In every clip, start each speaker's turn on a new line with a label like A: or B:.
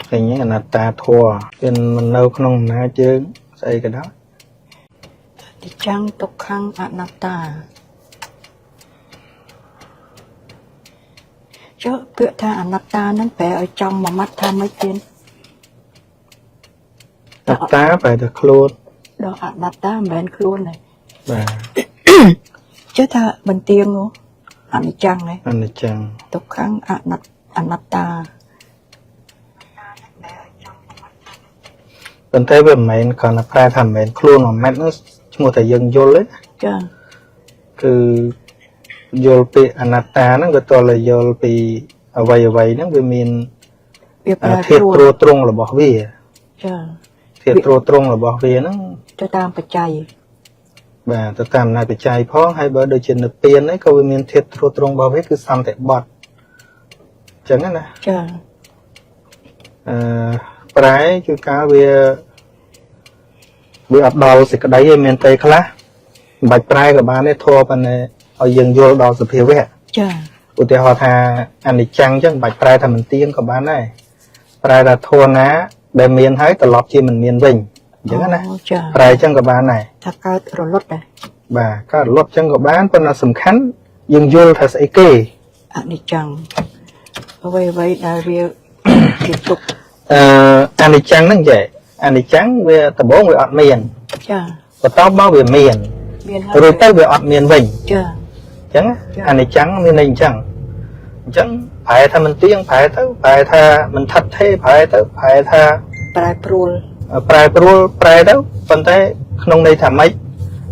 A: cái nhé là ta thua bên mình đâu không ná chứ xây cái đó
B: thì chăng tục khăn anatta chứ cửa tha anatta nó phải ở trong mà mắt tha mới tiến
A: anatta phải được luôn
B: đó anatta bên luôn này
A: và
B: chứ tha bên tiên luôn anh chăng này
A: anh chăng
B: tục khăn anatta
A: bên thế bên mình còn là phải thầm mình luôn mà mẹ nó một thời gian vô lấy cứ vô bị anatta nó cái to là vô bị vậy nó bị mình thiệt pro trung là bỏ về thiệt pro trung là bỏ về nó
B: cho ta phải chạy
A: và tôi làm này phải chạy phó hay bữa đôi chân được tiền đấy câu mình thiệt pro trung bỏ về cứ xăm tại bọt chẳng hạn nè trái chú cá vì ập đầu thì cái đấy mình tây khá bạch trái của bạn ấy thua bạn này ở dừng vô đầu sự phiêu vẹt ưu tiên họ thà anh đi chăng chứ bạch trái thà mình tiên của bạn này trái là thua ná để miền hãy từ lọt chi mình miền bình chẳng hạn nè trái chân của bạn này
B: thật cao rồi lót này
A: và các lọt chân của bạn vẫn là sầm khánh dừng vô thật sẽ kì
B: anh đi chăng vậy là việc tiếp tục
A: anh đi chăng nó vậy anh đi chăng về tập bố người ọt miền và tao bao về miền rồi tới về ọt miền bình chẳng anh đi chăng miền này chẳng phải tha mình tiếng phải tha mình thật thế phải tha prai đâu phần thế không đây thả mấy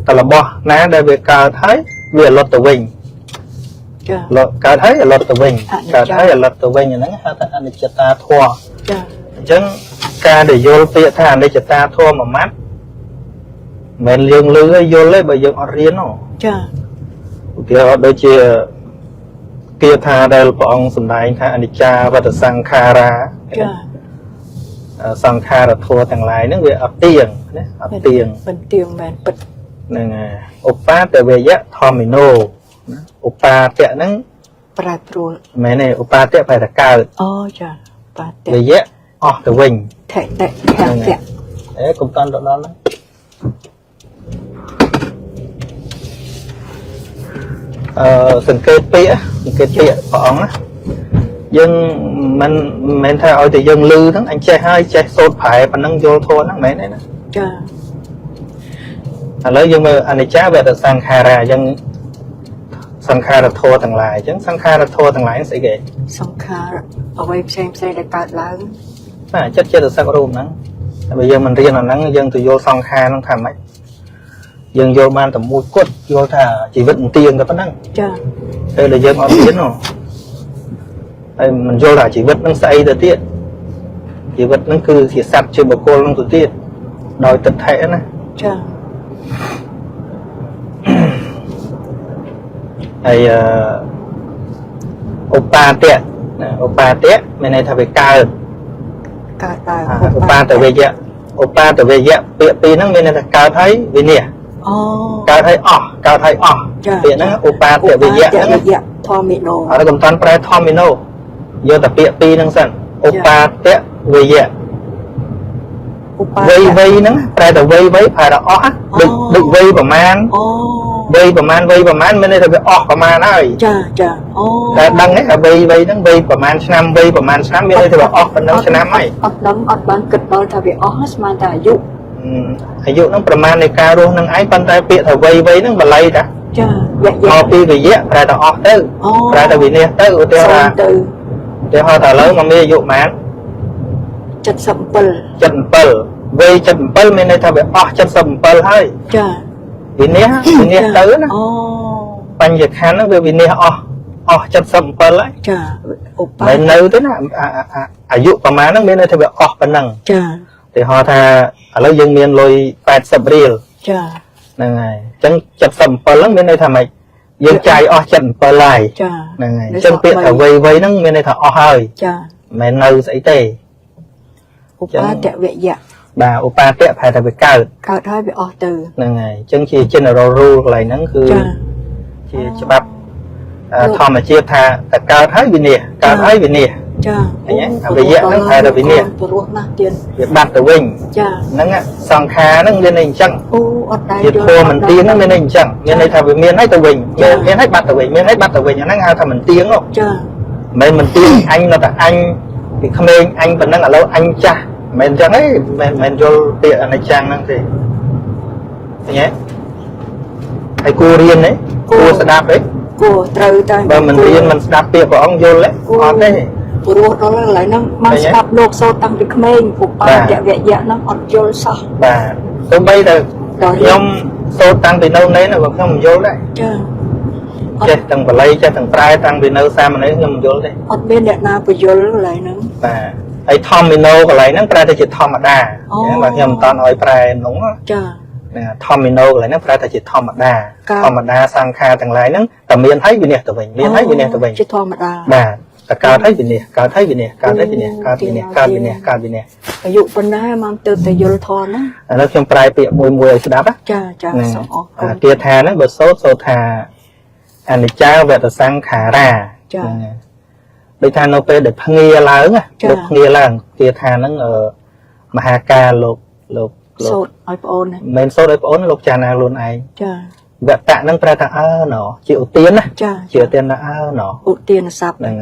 A: ta là bo ná đây về cà thái về lọt tàu bình cà thái là lọt tàu bình cà thái là lọt tàu bình như nó anh đi chặt ta thua chẳng ca để vô tiện thà đây chặt ta thua mà mát mình dương lưới vô lấy bởi dương ở riêng nó kia đôi chia kia tha đây là bọn sủng đại tha anh cha và được sang khara sang khara thua thằng lại nó về ấp tiền
B: bên tiền bên bật
A: này oppa từ về giá thomino oppa tệ nó mấy này oppa tệ phải là cao về giá từ mình
B: thế
A: đấy cũng toàn đó đó sừng kê pịa phỏng á dân mình theo thì dân lư thằng anh che hai che sốt phải và nâng vô thua thằng mấy này nè lấy dân mà anh ấy trả về được sang khara dân sang khara thua thằng lại chứ sang khara thua thằng lại sẽ ghê
B: sang khara ở đây xem để cắt lớn
A: chất chưa được sao có đủ nắng bây giờ mình riêng là nắng dân từ vô sang kha nó thầm ấy dân vô ban tầm mũi cốt vô thà chỉ vận tiền cái năng đây là dân ở tiến rồi đây mình vô là chỉ vận năng xây từ tiết chỉ vận năng cư thì sạch chưa bậc cô năng từ tiết đòi tật thẻ này đây oppa tệ bên này thà về cao oppa từ về dạ pi năng bên này là cao thấy bên nè cao thấy tiện nó oppa từ về dạ
B: thomino
A: ở đây còn toàn phải thomino vô tập pi năng sẵn oppa tệ về dạ vây nó phải là vây phải là đừng vây vào man vây vào man bên đây là phải vào man ấy đăng ấy là vây nó vây vào man năm vây vào man năm bên đây thì vào phần năm năm ấy
B: ban kịch đó là phải man ta
A: dụ nó phần man này cao luôn nó ấy phần tay bịa là vây nó mà lay đã pi về dạ phải là tới phải là vì nè tới của tiêu là họ thở lớn mà mới dụ man
B: chặt sầm
A: pal vây chặt pal bên đây phải chặt sầm pal hay vì nè tới nó bánh dịch khán nó về vì nè chặt sầm pal lại mình nấu thế nào dụ của má nó bên đây thì phải phần năng thì họ thà ở dân miền lôi 80 riel này chân chặt sầm pal lắm bên đây thà mày dân trai chặt pal lại này chân tiện ở vây nó bên đây thà hơi mình nấu sấy tê
B: oppa tệ vệ dạ
A: bà oppa tệ phải là về cao
B: thôi bị từ
A: này chân chỉ trên là ru lại nó cứ chỉ bắp thò mà chia thà cao thái vì nè
B: ចា
A: អញ្ចឹងវិយៈហ្នឹងតែវិនិច្ឆ័យ
B: ព្រោះណាស់ទៀត
A: វាបាត់ទៅវិញ
B: ចា
A: ហ្នឹងសង្ខារហ្នឹងមានន័យអញ្ចឹង
B: អូអត់ដែរ
A: ជាធម៌មិនទៀងហ្នឹងមានន័យអញ្ចឹងមានន័យថាវាមានហើយទៅវិញមានហើយបាត់ទៅវិញមានហើយបាត់ទៅវិញអាហ្នឹងហៅថាមិនទៀង
B: ចា
A: មិនទៀងអញនៅតែអញពីក្មេងអញប៉ុណ្ណឹងឥឡូវអញចាស់មិនអញ្ចឹងទេមិនយល់ពាក្យអនិច្ចំហ្នឹងទេឃើញទេហើយគួររៀនទេគួរស្ដាប់ទេ
B: គួរត្រូវតែ
A: បើមិនរៀនមិនស្ដាប់ពាក្យព្រះអង្គយល់ទេអត់ទេ
B: ព្រោះដល់កន្លែងហ្នឹងមកស្ដាប់លោកសូត្រតាំងពីក្មេងពុបាតវយៈហ្នឹងអត់យល់សោះ
A: បាទទោះបីតែខ្ញុំសូត្រតាំងពីនៅនេះណាបើខ្ញុំមិនយល់ដែរ
B: ចា
A: ចេះទាំងបល័យចេះទាំងប្រែតាំងពីនៅសាមណេរខ្ញុំមិនយល់ទេ
B: អត់មានអ្នកណាបញ្យល់កន្លែងហ្នឹង
A: បាទហើយធម្មមីណូកន្លែងហ្នឹងប្រែទៅជាធម្មតាបាទខ្ញុំមិនតន់ឲ្យប្រែនោះ
B: ចា
A: ធម្មមីណូកន្លែងហ្នឹងប្រែទៅជាធម្មតាធម្មតាសង្ខារទាំងឡាយហ្នឹងតែមានហើយវិនិច្ឆ័យទៅវិញមានហើយវិនិច្ឆ័យទៅវិញ
B: ជាធម្មតា
A: បាទតែកើតហើយវិនិច្ឆ័យកើតហើយវិនិច្ឆ័យកើតហើយវិនិច្ឆ័យកើតវិនិច្ឆ័យកើតវិនិច្ឆ័យកើតវិនិច្ឆ័យ
B: អាយុប៉ុណ្ណាមកទៅតែយល់ធម៌ហ្នឹង
A: ឥឡូវខ្ញុំប្រែពាក្យមួយឲ្យស្ដាប់ណា
B: ចាចាសូមអរគុណ
A: គាថាហ្នឹងបើសូត្រថាអនិច្ចាវតសង្ខារាដូចថានៅពេលដែលភ្ងាឡើងលោកភ្ងាឡើងគាថាហ្នឹងមហាការលោក
B: សូត្រឲ្យប្អូន
A: មិនសូត្រឲ្យប្អូនលោកចាណាខ្លួនឯង
B: ចា
A: វតៈហ្នឹងប្រែថាអើណជាឧទានណា
B: ចា
A: ជាឧទានថាអើណ
B: ឧទានស័ព្ទ
A: ហ្នឹង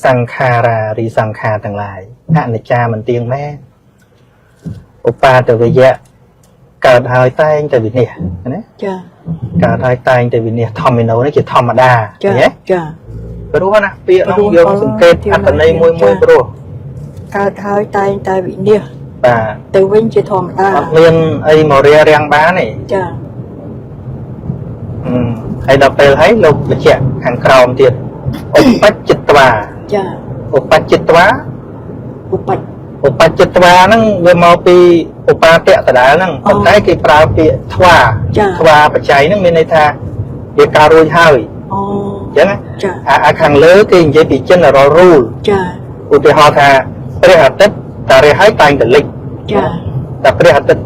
A: សង្ខារារីសង្ខារទាំងឡាយអនិច្ចាមិនទៀងមែនឧបាទវយៈកើតហើយតែងតែវិនិច្ឆ័យណា
B: ចា
A: កើតហើយតែងតែវិនិច្ឆ័យធម្មមីណូនេះជាធម្មតាឃើញទេ
B: ចា
A: ព្រោះណាពាក្យនោះយកសង្កេតអត្ថន័យមួយព្រោះ
B: កើតហើយតែងតែវិនិច្ឆ័យ
A: បាទ
B: ទៅវិញជាធម្មតា
A: អត់មានអីមករាំងបានទេ
B: ចា
A: ហើយដល់ពេលហើយលោកបញ្ជាក់ខាងក្រោមទៀតឧបច្ចិតវា
B: ចា
A: ឧបច្ចិតវា
B: ឧបច្
A: ឧបច្ចិតវាហ្នឹងវាមកពីឧបាទៈដដែលហ្នឹងប៉ុន្តែគេប្រើពាក្យថ្វាថ្វាបច្ច័យហ្នឹងមានន័យថាវាការរួចហើយ
B: អូ
A: អញ្ចឹង
B: ចា
A: អាខាងលើគេនិយាយពី general rule
B: ចា
A: ឧទាហរណ៍ថាព្រះអាទិត្យតែរះហើយតែងតែលិច
B: ចា
A: តែព្រះអាទិត្យ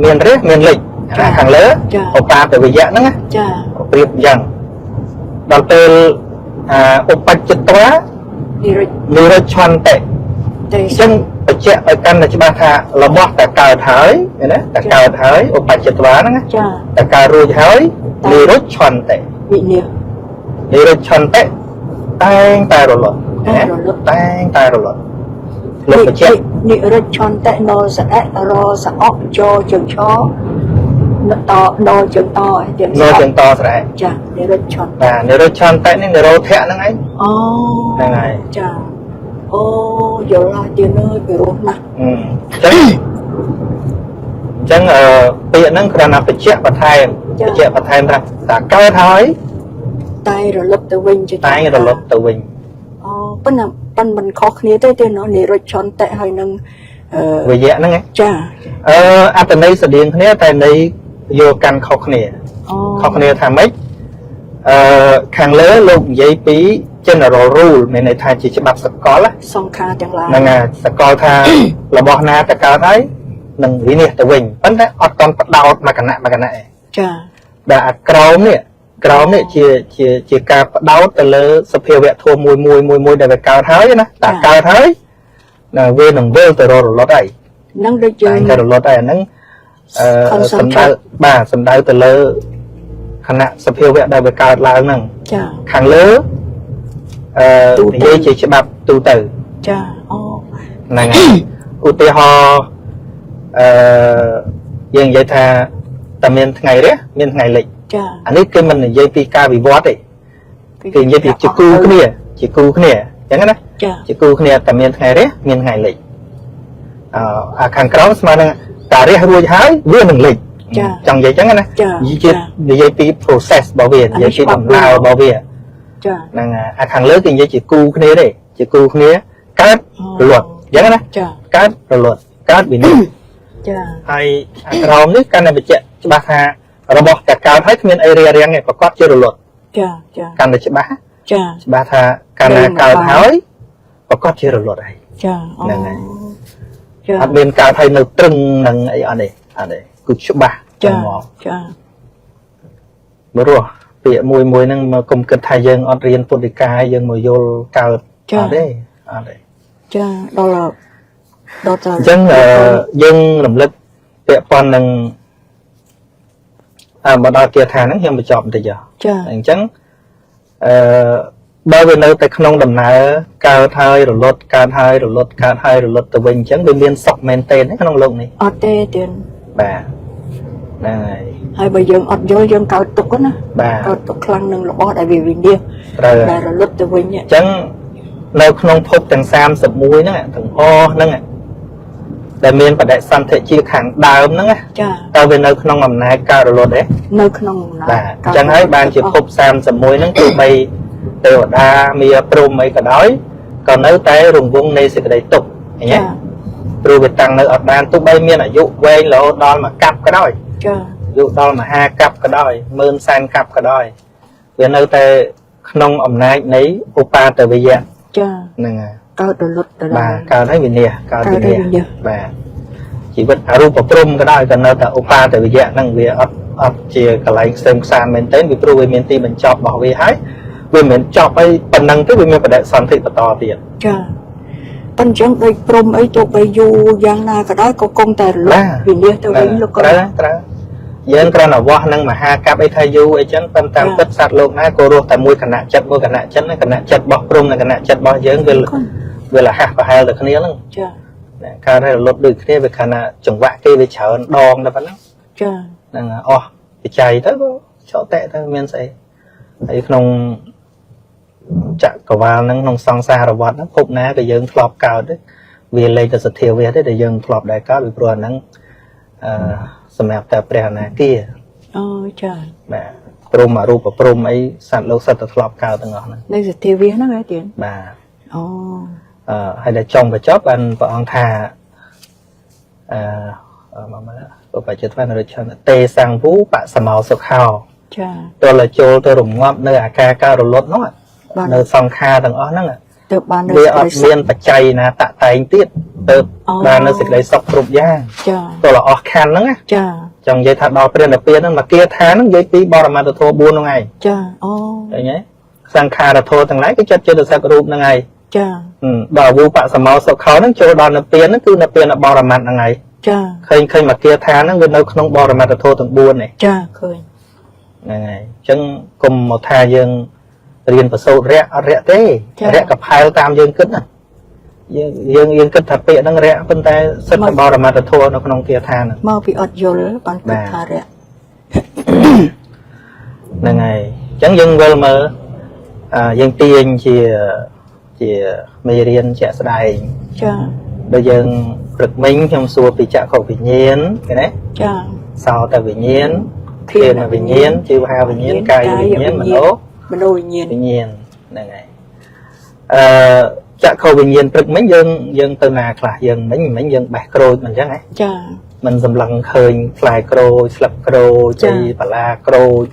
A: មានរះមានលិចអាខាងលើឧបាទវយៈហ្នឹង
B: ចា
A: ប្រៀបអញ្ចឹងដល់ពេលឧបច្ចិតវា
B: និរិទ្ធ
A: និរិទ្ធឆន្តិ
B: ទេ
A: អញ្ចឹងបញ្ជាក់ឲ្យកាន់តែច្បាស់ថារបស់តែកើតហើយណាតែកើតហើយឧបច្ចិតវាហ្នឹង
B: ចា
A: តែកើតរួចហើយនិរិទ្ធឆន្តិ
B: វិនិច្ឆ័យ
A: និរិទ្ធឆន្តិតែងតែរលត់ណាតែងតែរលត់លោកបញ្ជាក់
B: និរិទ្ធឆន្តិណសអរសអកចជើងឆតដជើងតទៀត
A: នៅចឹងតស្រែ
B: ចានិរិទ្ធឆន្តិ
A: បាទនិរិទ្ធឆន្តិនេះនិរោធៈហ្នឹងឯង
B: អូ
A: ហ្នឹងហើយ
B: ចាអូយល់ហើយទៀតអើយពីរោះណាស់
A: អញ្ចឹងពាក្យហ្នឹងគ្រាន់តែបញ្ជាក់បន្ថែមថាតែកើតហើយ
B: តែរលត់ទៅវិញជា
A: តែរលត់ទៅវិញ
B: អូប៉ុន្តែមិនខុសគ្នាទេនិរិទ្ធឆន្តិហើយនឹង
A: វយៈហ្នឹង
B: ចា
A: អត្តន័យស្តៀងគ្នាតែន័យយកកាន់ខុសគ្នា
B: អូ
A: ខុសគ្នាថាម៉េចខាងលើលោកនិយាយពី general rule មានន័យថាជាច្បាប់សកល
B: សង្ខារទាំងឡាយ
A: ហ្នឹងហើយសកលថារបស់ណាទៅកើតហើយនឹងវិនិច្ឆ័យទៅវិញប៉ុន្តែអត់តន់បដោតមកគណៈឯង
B: ចា
A: ដែលអាក្រោមនេះជាការបដោតទៅលើសភាវៈធម៌មួយដែលវាកើតហើយណាតែកើតហើយវានឹងវិលទៅរលត់ហើយ
B: នឹងដូចយើង
A: តែរលត់ហើយអាហ្នឹងសំដៅបាទសំដៅទៅលើគណៈសភាវៈដែលវាកើតឡើងហ្នឹង
B: ចា
A: ខាងលើនិយាយជាច្បាប់ទូទៅ
B: ចាអូ
A: ហ្នឹងហើយឧទាហរណ៍យើងនិយាយថាតែមានថ្ងៃរះមានថ្ងៃលិច
B: ចា
A: អានេះគឺមិននិយាយពីការវិវត្តទេគេនិយាយពីជាគូគ្នាអញ្ចឹងណា
B: ចា
A: ជាគូគ្នាតែមានថ្ងៃរះមានថ្ងៃលិចអាខាងក្រោមស្មើនឹងតារះរួចហើយវានឹងលិចចង់និយាយអញ្ចឹងណានិយាយពី process របស់វានិយាយពីដំណើររបស់វា
B: ចា
A: ហ្នឹងអាខាងលើគេនិយាយជាគូគ្នាទេជាគូគ្នាកើតរលត់អញ្ចឹងណា
B: ចា
A: កើតរលត់កើតវិនិច្ឆ័យ
B: ចា
A: ហើយអាក្រោមនេះកាន់តែបញ្ជាក់ច្បាស់ថារបស់តែកើតហើយគ្មានអីរារាំងទេប្រកបជារលត់
B: ចាចា
A: កាន់តែច្បាស់
B: ចា
A: ច្បាស់ថាកាលណាកើតហើយប្រកបជារលត់ហើយ
B: ចាអូ
A: ហ្នឹងហើយ
B: ចា
A: អត់មានកើតហើយនៅត្រឹងនឹងអីអត់ទេគឺច្បាស់
B: ចា
A: មក
B: ចា
A: ព្រោះពាក្យមួយហ្នឹងមកគុំគិតថាយើងអត់រៀនពុទ្ធិកាយើងមកយល់កើតអត់ទេ
B: ចាដល់ទៅ
A: អញ្ចឹងយើងរំលឹកពាក់ព័ន្ធនឹងមកដល់គាថាហ្នឹងខ្ញុំបញ្ចប់បន្តិចចាអញ្ចឹងបើវានៅតែក្នុងដំណើរកើតហើយរលត់កើតហើយរលត់កើតហើយរលត់ទៅវិញអញ្ចឹងវាមានសុខមែនទេក្នុងលោកនេះ
B: អត់ទេទៀត
A: បាទហ្នឹង
B: ហើយបើយើងអត់យល់យើងកើតទុកណាកើតទុកខ្លាំងនឹងរបស់ដែលវាវិនិច្ឆ័យដែលរលត់ទៅវិញ
A: អញ្ចឹងនៅក្នុងភពទាំង31ហ្នឹងទាំងអស់ហ្នឹងដែលមានបដិសន្ធិជាខាងដើមហ្នឹង
B: ចា
A: តើវានៅក្នុងអំណាចកើតរលត់ទេ
B: នៅក្នុងអំណាច
A: បាទអញ្ចឹងហើយបានជាភព31ហ្នឹងទោះបីទេវតាមានព្រំអីក៏ដោយក៏នៅតែរង្វង់នៃសេចក្តីទុក្ខឃើញទេព្រោះវាតាំងនៅអត់បានទោះបីមានអាយុវែងរហូតដល់មួយកាប់ក៏ដោយ
B: ចា
A: អាយុដល់មហាកាប់ក៏ដោយម៉ឺនសែនកាប់ក៏ដោយវានៅតែក្នុងអំណាចនៃឧបាទវយៈ
B: ចា
A: ហ្នឹងហើយ
B: កើតរលត់ទៅ
A: បាទកើតហើយវិនិច្ឆ័យកើតវិនិច្ឆ័យបាទជីវិតអរូបព្រំក៏ដោយក៏នៅតែឧបាទវយៈហ្នឹងវាអត់ជាកន្លែងផ្សេងផ្សានមែនទេពីព្រោះវាមានទីបញ្ចប់របស់វាហើយវាមិនចប់អីប៉ុណ្ណឹងទេវាមានបដិសន្ធិបន្តទៀត
B: ចាប៉ុន្តែអញ្ចឹងដូចព្រំអីទោះបីយូរយ៉ាងណាក៏ដោយក៏គង់តែរលត់វិនិច្ឆ័យទៅវិញលោក
A: ត្រូវយើងគ្រាន់តែវាស់នឹងមហាកັບអីថាយូរអីចឹងប៉ុន្តែតាមពិតសត្វលោកណាក៏រស់តែមួយគណៈចិត្តមួយគណៈចិត្តគណៈចិត្តរបស់ព្រំនិងគណៈចិត្តរបស់យើងវាលះប្រហែលទៅគ្នាហ្នឹង
B: ចា
A: ការរលត់ដូចគ្នាវាខណៈចង្វាក់គេវាច្រើនដងតែប៉ុណ្ណឹង
B: ចា
A: ហ្នឹងអស់បច្ច័យទៅក៏ឆោតតែទៅមានស្អីហើយក្នុងចក្រវាលហ្នឹងក្នុងសង្សារវដ្តហ្នឹងភពណាក៏យើងធ្លាប់កើតវាលេខទៅសទ្ធាវៈទេដែលយើងធ្លាប់ដែរកើតពីព្រោះអាហ្នឹងសម្រាប់តែព្រះអនាគា
B: អូចា
A: បាទព្រមអរូបព្រំអីសត្វលោកសត្វទៅធ្លាប់កើតទាំងអស់ហ្នឹង
B: នៅសទ្ធាវៈហ្នឹងឯងទៀត
A: បាទ
B: អូ
A: ហើយដល់ចុងបញ្ចប់បានព្រះអង្គថាមកមើលពុទ្ធបច្ចុប្បន្នរជនទេសង្វូបសមោសុខោ
B: ចា
A: ទល់ចូលទៅរងាប់នៅអាការកើតរលត់នោះនៅសង្ខារទាំងអស់ហ្នឹង
B: ទៅបាន
A: វាអត់មានបច្ច័យណាតាក់តែងទៀតទៅបាននៅសេចក្តីសុខគ្រប់យ៉ាង
B: ចា
A: ទល់អស់ខណ្ឌហ្នឹង
B: ចា
A: ចង់និយាយថាដល់ព្រះនិព្វានហ្នឹងមកគាថាហ្នឹងនិយាយពីបរមត្ថធម៌4ហ្នឹងឯង
B: ចាអូ
A: ឃើញទេសង្ខារធម៌ទាំងឡាយគឺចិត្តចេតសិករូបហ្នឹងឯង
B: ចា
A: ដល់វូបសមោសុខោហ្នឹងចូលដល់និព្វានហ្នឹងគឺនិព្វានបរមត្ថហ្នឹងឯង
B: ចា
A: ឃើញមកគាថាហ្នឹងវានៅក្នុងបរមត្ថធម៌ទាំង4នេះ
B: ចាឃើញ
A: ហ្នឹងហើយអញ្ចឹងគុំមកថាយើងរៀនប្រសូតរៈអត់រៈទេរៈកផែលតាមយើងគិតណាយើងគិតថាពាក្យហ្នឹងរៈប៉ុន្តែសិទ្ធិបរមត្ថធម៌នៅក្នុងគាថាហ្នឹង
B: មកពីអត់យល់បានគិតថារៈ
A: ហ្នឹងហើយអញ្ចឹងយើងវិលមើលយើងទាញជាមេរៀនជាក់ស្ដែង
B: ចា
A: ដូចយើងព្រឹកមិញខ្ញុំសួរពីចក្ខុវិញ្ញាណឃើញទេ
B: ចា
A: សោតវិញ្ញាណធានវិញ្ញាណជីវហាវិញ្ញាណកាយវិញ្ញាណមនោ
B: វិញ្ញាណ
A: ហ្នឹងហើយចក្ខុវិញ្ញាណព្រឹកមិញយើងទៅណាខ្លះយើងមិញយើងបេះក្រូចមិនអញ្ចឹងហ៎
B: ចា
A: มันសម្លឹងឃើញផ្លែក្រូចស្លឹកក្រូចជីបាឡាក្រូច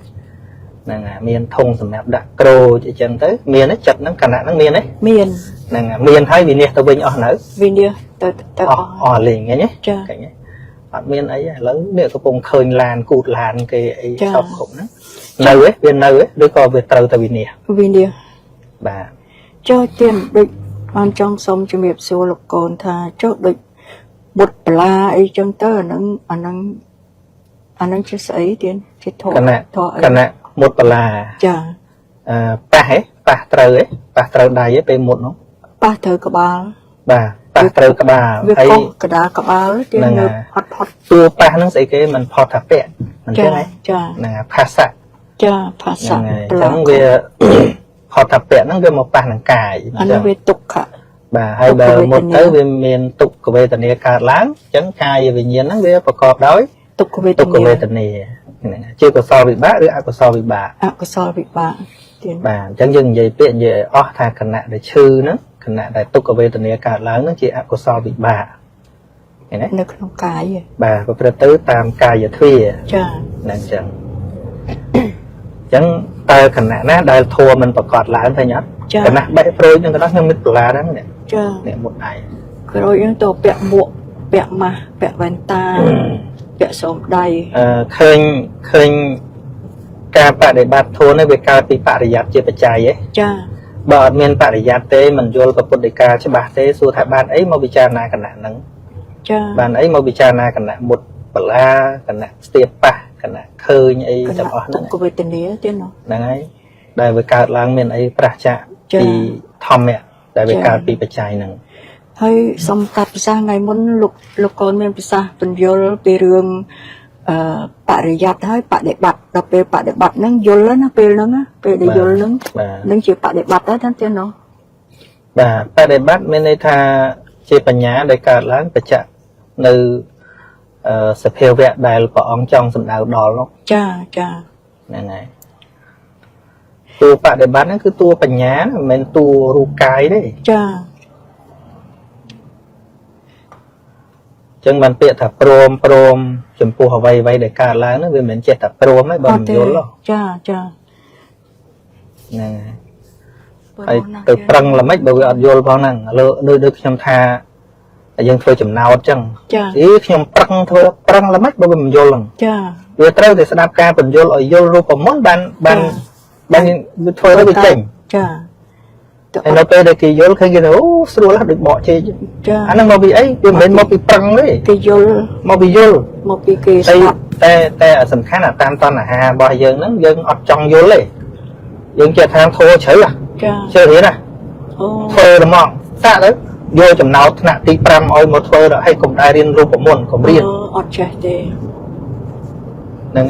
A: ហ្នឹងហើយមានធុងសម្រាប់ដាក់ក្រូចអញ្ចឹងទៅមានទេចិត្តហ្នឹងគណៈហ្នឹងមានទេ
B: មាន
A: ហ្នឹងហើយមានហើយវិនិច្ឆ័យទៅវិញអស់នៅ
B: វិនិច្ឆ័យទៅ
A: អស់លេងឃើញទេ
B: ចា
A: ឃើញទេអត់មានអីឥឡូវនេះកំពុងឃើញឡានគូតឡានគេអីឈប់គ្រប់ហ្នឹងនៅទេវានៅទេឬក៏វាត្រូវតែវិនិច្ឆ័យបាទ
B: ចូលទៀតដូចបានចង់សុំជំរាបសួរលោកកូនថាចុះដូចបុត្របលាអីចឹងទៅអានឹងជាស្អីទៀតជាធម៌
A: គណៈមុតបលា
B: ចា
A: ប៉ះប៉ះត្រូវដៃពេលមុតនោះ
B: ប៉ះត្រូវក្បាល
A: បាទប៉ះត្រូវក្បាល
B: ហើយកដាលក្បាលទៀតនៅផុត
A: តួប៉ះហ្នឹងស្អីគេមិនផុតថាពាក់មិនចឹងទេ
B: ចា
A: ហ្នឹងផាសៈ
B: ចាផាសៈ
A: ចឹងវាផុតថាពាក់ហ្នឹងវាមកប៉ះនឹងកាយ
B: អានេះវាទុក្ខ
A: បាទហើយបើមុតទៅវាមានទុក្ខវេទនាកើតឡើងអញ្ចឹងកាយវិញ្ញាណហ្នឹងវាប្រកបដោយ
B: ទុក្ខវេទ
A: នាហ្នឹងជាកុសលវិបាកឬអកុសលវិបាក
B: អកុសលវិបាក
A: ទៀតបាទអញ្ចឹងយើងនិយាយពាក្យនិយាយឲ្យអស់ថាគណៈដែលឈឺហ្នឹងគណៈដែលទុក្ខវេទនាកើតឡើងហ្នឹងជាអកុសលវិបាកឃើញទេ
B: នៅក្នុងកាយ
A: បាទប្រព្រឹត្តទៅតាមកាយទ្វា
B: ចា
A: ហ្នឹងអញ្ចឹងតើគណៈណាដែលធัวមិនប្រកបឡើងឃើញអត់គណៈបែកព្រួយនឹងកណ្ដោះខ្ញុំមិនប្រឡាហ្នឹងនេះ
B: ចា
A: នេះមុតឯង
B: ក្រួយហ្នឹងទៅពាក់មួកពាក់ម៉ាស់ពាក់វ៉ែនតាពាក់សូមដៃ
A: ឃើញការបដិបត្តិធម៌នេះវាកើតពីបរិយ័តជាបច្ច័យឯង
B: ចា
A: បើអត់មានបរិយ័តទេមិនយល់ពុទ្ធដីកាច្បាស់ទេសួរថាបានអីមកពិចារណាគណៈហ្នឹងចាបានអីមកពិចារណាគណៈមុតបលាគណៈស្ទាបប៉ះគណៈឃើញអីទាំងអស់ហ្នឹងគវេទនាទៀតហ្នឹងហើយដែលវាកើតឡើងមានអីប្រះចាកពីធម្មៈដែលវាកើតពីបច្ច័យហ្នឹងហើយសំកាត់ភាសាថ្ងៃមុនលោកកូនមានភាសាពន្យល់ពីរឿងបរិយ័តហើយបដិបត្តិដល់ពេលបដិបត្តិហ្នឹងយល់ណាពេលហ្នឹងពេលដែលយល់ហ្នឹងនឹងជាបដិបត្តិដែរទៀតនោះបាទបដិបត្តិមានន័យថាជាបញ្ញាដែលកើតឡើងបច្ចៈនៅសភាវៈដែលព្រះអង្គចង់សម្ដៅដល់នោះចាចាហ្នឹងហើយតួបដិបត្តិហ្នឹងគឺតួបញ្ញាមិនមែនតួរូបកាយទេចាចឹងបានពាក្យថាព្រមចំពោះអ្វីដែលកើតឡើងហ្នឹងវាមិនមែនចេះតែព្រមទេបើមិនយល់ចាចាហ្នឹងហើយទៅប្រឹងល្មិចបើវាអត់យល់ផងហ្នឹងឥឡូវដូចខ្ញុំថាយើងធ្វើចំណោទចឹងខ្ញុំប្រឹងល្មិចបើវាមិនយល់ហ្នឹងចាវាត្រូវតែស្ដាប់ការបញ្យល់ឲ្យយល់រូបមន្តបានវាធ្វើទៅវាចេញចាហើយនៅពេលដែលគេយល់ឃើញគេអូស្រួលដូចបកជេចាអាហ្នឹងមកពីអីវាមិនមែនមកពីប្រឹងទេគេយល់មកពីយល់មកពីគេស្ដាប់តែសំខាន់អាតាមតណ្ហារបស់យើងហ្នឹងយើងអត់ចង់យល់ទេយើងចេះថាធោជ្រៅចាជ្រៅរៀនអូធ្វើតែមកតាក់ទៅយកចំណោទថ្នាក់ទី5ឲ្យមកធ្វើដល់ឲ្យកុំដែររៀនរូបមន្តកុំរៀនអត់ចេះទេនឹ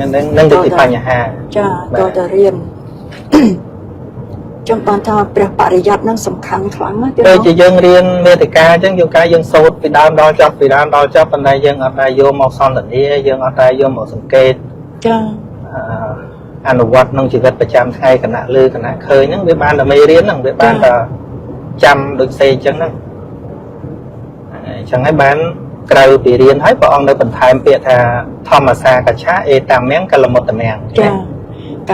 A: ងទៅជាបញ្ហាចាតើតរៀនចំបានថាព្រះបរិយ័តនឹងសំខាន់ខ្លាំងណាស់ដូចជាយើងរៀនមេតិកាអញ្ចឹងយើងសូត្រពីដើមដល់ចប់ប៉ុន្តែយើងអត់ដែរយកមកសន្ទនាយើងអត់ដែរយកមកសង្កេតចាអនុវត្តក្នុងជីវិតប្រចាំថ្ងៃគណៈលើគណៈឃើញហ្នឹងវាបានតែមេរៀនហ្នឹងវាបានតែចាំដូចសេអញ្ចឹងហ្នឹងអញ្ចឹងហើយបានក្រៅពីរៀនហើយព្រះអង្គនៅបន្ថែមពាក្យថាធម្មសាកច្ឆាអេតាមំកលមុតមំចា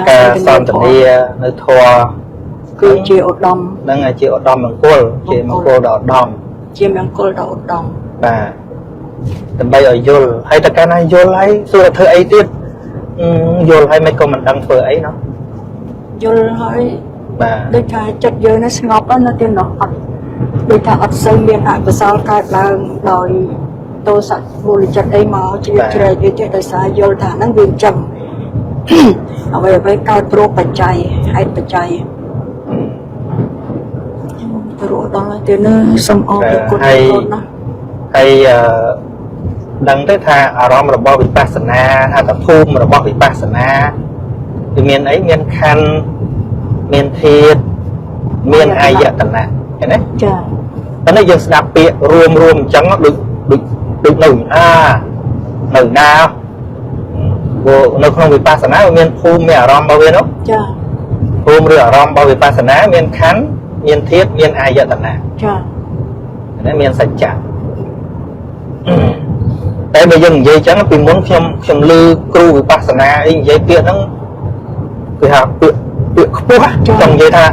A: ការសន្ទនានៅធម៌គឺជាឧត្តមហ្នឹងហើយជាឧត្តមមង្គលជាមង្គលដ៏ឧត្តមជាមង្គលដ៏ឧត្តមបាទដើម្បីឲ្យយល់ហើយតើកាលណាយល់ហើយសួរធ្វើអីទៀតយល់ហើយមិនក៏មិនដឹងធ្វើអីណោះយល់ហើយបាទដូចថាចិត្តយើងនេះស្ងប់ណាស់ទៀតណោះអត់ដូចថាអត់សូវមានអកុសលកើតឡើងដោយទោសៈមូលចិត្តអីមកជ្រៀតជ្រែកទៀតដោយសារយល់ថាហ្នឹងវាអញ្ចឹងអ្វីកើតព្រោះបច្ច័យហេតុបច្ច័យព្រោះដល់ទៅនេះសូមអរគុណណាស់ហើយដឹងទេថាអារម្មណ៍របស់វិបស្សនាថាតភូមិរបស់វិបស្សនាវាមានអីមានខណ្ឌមានធាតុមានអាយតនៈឃើញទេចាប៉ុន្តែយើងស្ដាប់ពាក្យរួមអញ្ចឹងដូចនៅនៅណានៅក្នុងវិបស្សនាមានភូមិមានអារម្មណ៍របស់វានោះចាភូមិឬអារម្មណ៍របស់វិបស្សនាមានខណ្ឌមានធាតុមានអាយតនៈចានេះមានសច្ចៈតែបើយើងនិយាយចឹងពីមុនខ្ញុំឮគ្រូវិបស្សនាអីនិយាយពាក្យហ្នឹងគឺថាពាក្យខ្ពស់ចង់និយាយថា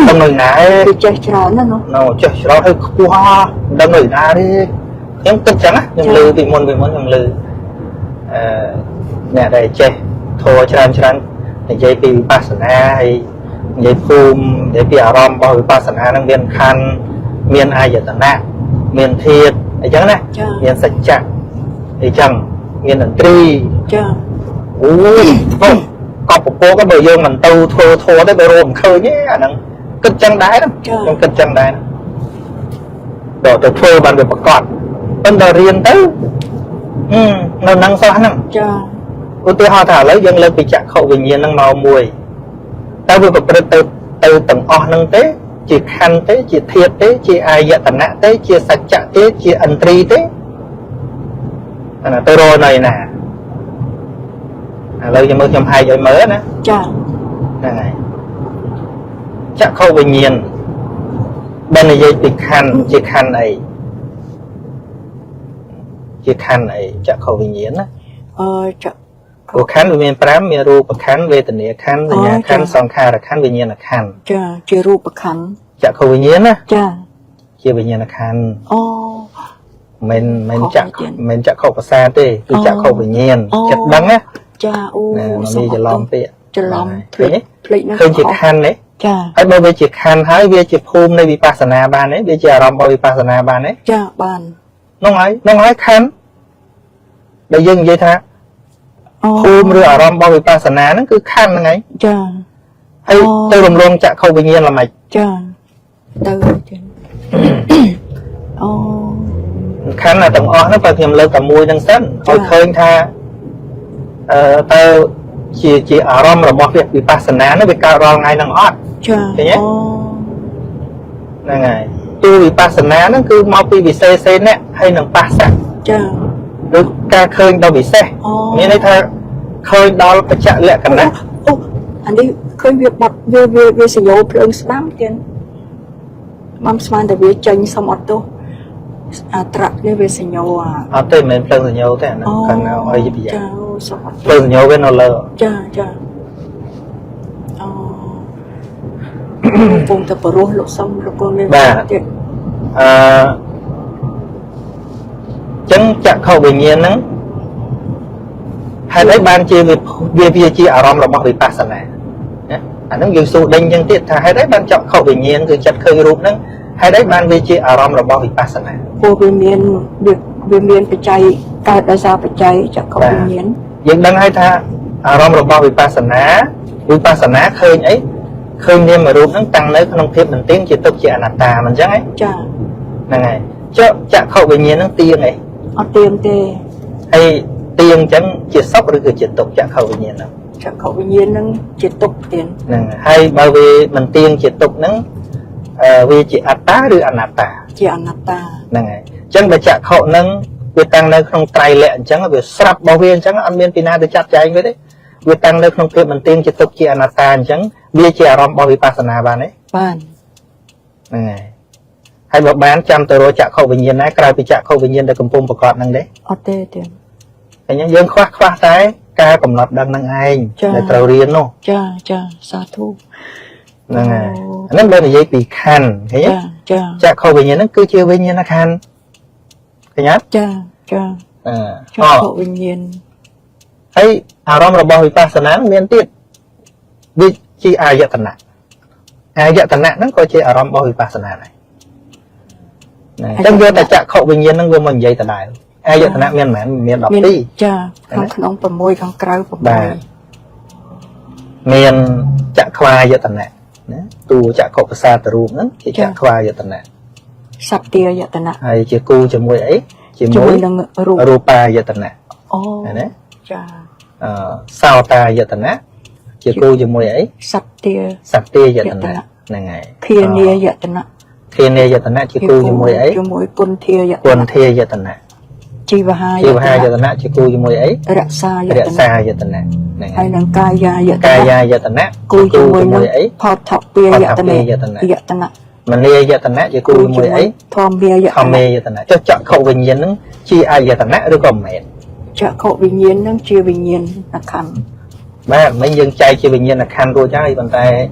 A: ដឹងនៅណាគេចេះច្រើនណានោះចេះច្រើនហើយខ្ពស់ដឹងនៅណាទេខ្ញុំគិតចឹងខ្ញុំឮពីមុនខ្ញុំឮអ្នកដែលចេះធម៌ច្រើននិយាយពីវិបស្សនាហើយនិយាយភូមិនិយាយពីអារម្មណ៍របស់វិបស្សនានឹងមានខណ្ឌមានអាយតនៈមានធាតុអញ្ចឹងណាមានសច្ចៈអញ្ចឹងមានតន្ត្រីចាអូកប់ពពកក៏បើយើងមិនទៅធ្វើធម៌ទេបើរកមិនឃើញទេអាហ្នឹងគិតចឹងដែរខ្ញុំគិតចឹងដែរដល់ទៅធ្វើបានវាប្រកបប៉ុន្តែរៀនទៅនៅនឹងសោះហ្នឹងចាឧទាហរណ៍ថាឥឡូវយើងលើកពីចក្ខុវិញ្ញាណហ្នឹងមកមួយតើវាប្រព្រឹត្តទៅទាំងអស់ហ្នឹងទេជាខណ្ឌទេជាធាតុទេជាអាយតនៈទេជាសច្ចៈទេជាឥន្ទ្រីទេអាទៅរកនៅណាឥឡូវខ្ញុំហែកឲ្យមើលណាចាហ្នឹងហើយចក្ខុវិញ្ញាណបើនិយាយពីខណ្ឌជាខណ្ឌអីជាខណ្ឌអីចក្ខុវិញ្ញាណណាព្រោះខណ្ឌវាមាន5មានរូបខណ្ឌវេទនាខណ្ឌសញ្ញាខណ្ឌសង្ខារខណ្ឌវិញ្ញាណខណ្ឌចាជារូបខណ្ឌចក្ខុវិញ្ញាណណាចាជាវិញ្ញាណខណ្ឌអូមិនចក្ខុប្រសាទទេគឺចក្ខុវិញ្ញាណចិត្តដឹងណាចាអូនេះច្រឡំពាក្យច្រឡំភ្លេចណាឃើញជាខណ្ឌទេ
B: Chà.
A: Hãy bảo vệ chỉ khăn hãy về chỉ phùm này vipassana ban ấy, về chỉ aram bảo vipassana ban ấy.
B: Chà ban.
A: Nó nói khăn. Để dừng vậy tha. Phùm rồi aram bảo vipassana nó cứ khăn ngay.
B: Chà.
A: Hay tôi đồng luôn chả không bình nhiên là mày.
B: Chà. Từ.
A: Khăn là tổng ọ nó phải thêm lơ cả mùi đang sẵn. Hồi khơi tha. Tao chỉ aram rồi bảo việc vipassana nó bị cao rong ngay năng ọt.
B: Chà.
A: Thế nhé. Nè ngày. Tu vipassana nó cứ mau pi bị xe nè hay năng passa.
B: Chà.
A: Được ca khơi đâu bị xe. Nghĩa này tha khơi đó phải chạy lẹ cả nè.
B: Anh đi khơi việc bật về sử dụng phương sắm tiền. Mắm sắm để về tranh xong ọt tu. Trạc để về sử dụng
A: tên mình phương sử dụng thế nào. Cần nào hơi gì bây giờ.
B: Chà.
A: Phương sử dụng bên nó lờ.
B: Chà. Vùng tập ruột lục xong lục con lên
A: tiệt chân chặt khẩu bình nhiên nắng hai đấy ban chia về chia aram là bảo vipassana anh nó dừng số đánh nhân tiết thà hai đấy ban chọn khẩu bình nhiên từ chặt khơi rụp nắng hai đấy ban về chia aram là bảo vipassana
B: vô về miền phải chạy cả đã ra phải chạy chặt khẩu bình nhiên
A: nhưng đang hai tha aram là bảo vipassana khơi ấy khơi niệm mà rụp nó tăng lấy không thêm mình tiếng chỉ tục chỉ anatta mình chắc ấy là ngày chặt khẩu bình nhiên nó tiên ấy
B: tiền tê
A: hay tiền chẳng chỉ sốc rồi chỉ tục chặt khẩu bình nhiên nào
B: chặt khẩu bình nhiên nó chỉ tục tiền
A: hay bởi vì mình tiền chỉ tục nó vì chỉ atta rồi anatta
B: chỉ anatta
A: là ngày chẳng phải chặt khẩu nó vì tăng nơi không trai lệ chẳng là việc sắp bảo viên chẳng ăn miên pina để chặt cháy với đấy vì tăng nơi không thêm mình tiền chỉ tục chỉ anatta chẳng vì chỉ aram bảo vipassana ban ấy
B: ban
A: là ngày hay bảo bán trăm tờ rồi chặt khẩu bình nhiên này cái bị chặt khẩu bình nhiên để cầm pum bọc cọt năng đấy
B: tê tiền
A: cái những dân khoác trái ca cầm lập đang năng anh để trâu riêng nó
B: cha sa thu
A: này nó bên này dây bị khăn thấy nhá chặt khẩu bình nhiên nó cứ chưa bình nhiên nó khăn thấy nhá
B: khẩu bình nhiên
A: ấy aram là bao vipassana miền tiết vì chi ayatana nó coi chi aram bao vipassana này trong giờ ta chặt khẩu bình nhiên nó gồm mình dây ta đại ayatana miền đọc đi
B: không phần môi không cào phần môi
A: miền chặt khoa ayatana tu chặt khẩu sa taru nó chỉ chặt khoa ayatana
B: sắp tia ayatana
A: hay chỉ cu chỉ môi ấy chỉ môi rupa ayatana này sao ta ayatana chỉ cu chỉ môi ấy
B: sắp tia
A: ayatana này ngày
B: kia nia ayatana
A: khi này giờ tận chỉ cu cho môi ấy
B: quân thia
A: giờ tận
B: chi và hai
A: giờ tận chỉ cu cho môi ấy
B: rạ xa
A: giờ tận
B: hay là
A: kaya giờ tận
B: cu cho môi ấy
A: phật thọ bia giờ tận mình lia giờ tận chỉ cu cho môi ấy
B: thom bia
A: giờ tận cho chọn khẩu bình nhiên nó chi ai giờ tận rồi còn mệt
B: chọn khẩu bình nhiên nó chia bình nhiên là khăn
A: ba mấy dân trai chia bình nhiên là khăn rồi trái bàn tay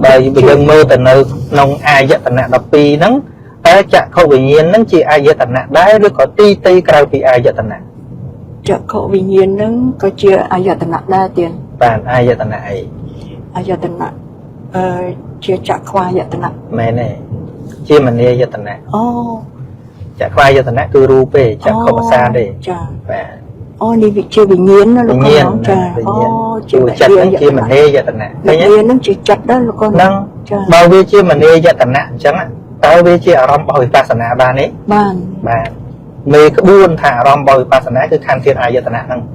A: bởi vì dân mơ từ nơi nông ai giờ tận đập pi nắng ta chặt khẩu bình nhiên nó chỉ ai giờ tận đấy rồi có ti cao thì ai giờ tận
B: chọn khẩu bình nhiên nó có chia ai giờ tận đa tiền
A: bàn ai giờ tận ai
B: giờ tận chia chặt khoa giờ tận
A: mẹ này chia mình nghe giờ tận chặt khoa giờ tận cứ rupe chặt khẩu xa đi
B: đi vị chia bình nhiên nó là
A: con chặt chia mình nghe giờ tận
B: bình nhiên nó chỉ chặt đó là con
A: năng bao nhiêu chia mình nghe giờ tận chẳng ạ bao nhiêu chia aram bảo vipassana ban ấy ban mê cái buôn thả aram bảo vipassana cứ khăn thiệt ai giờ tận năng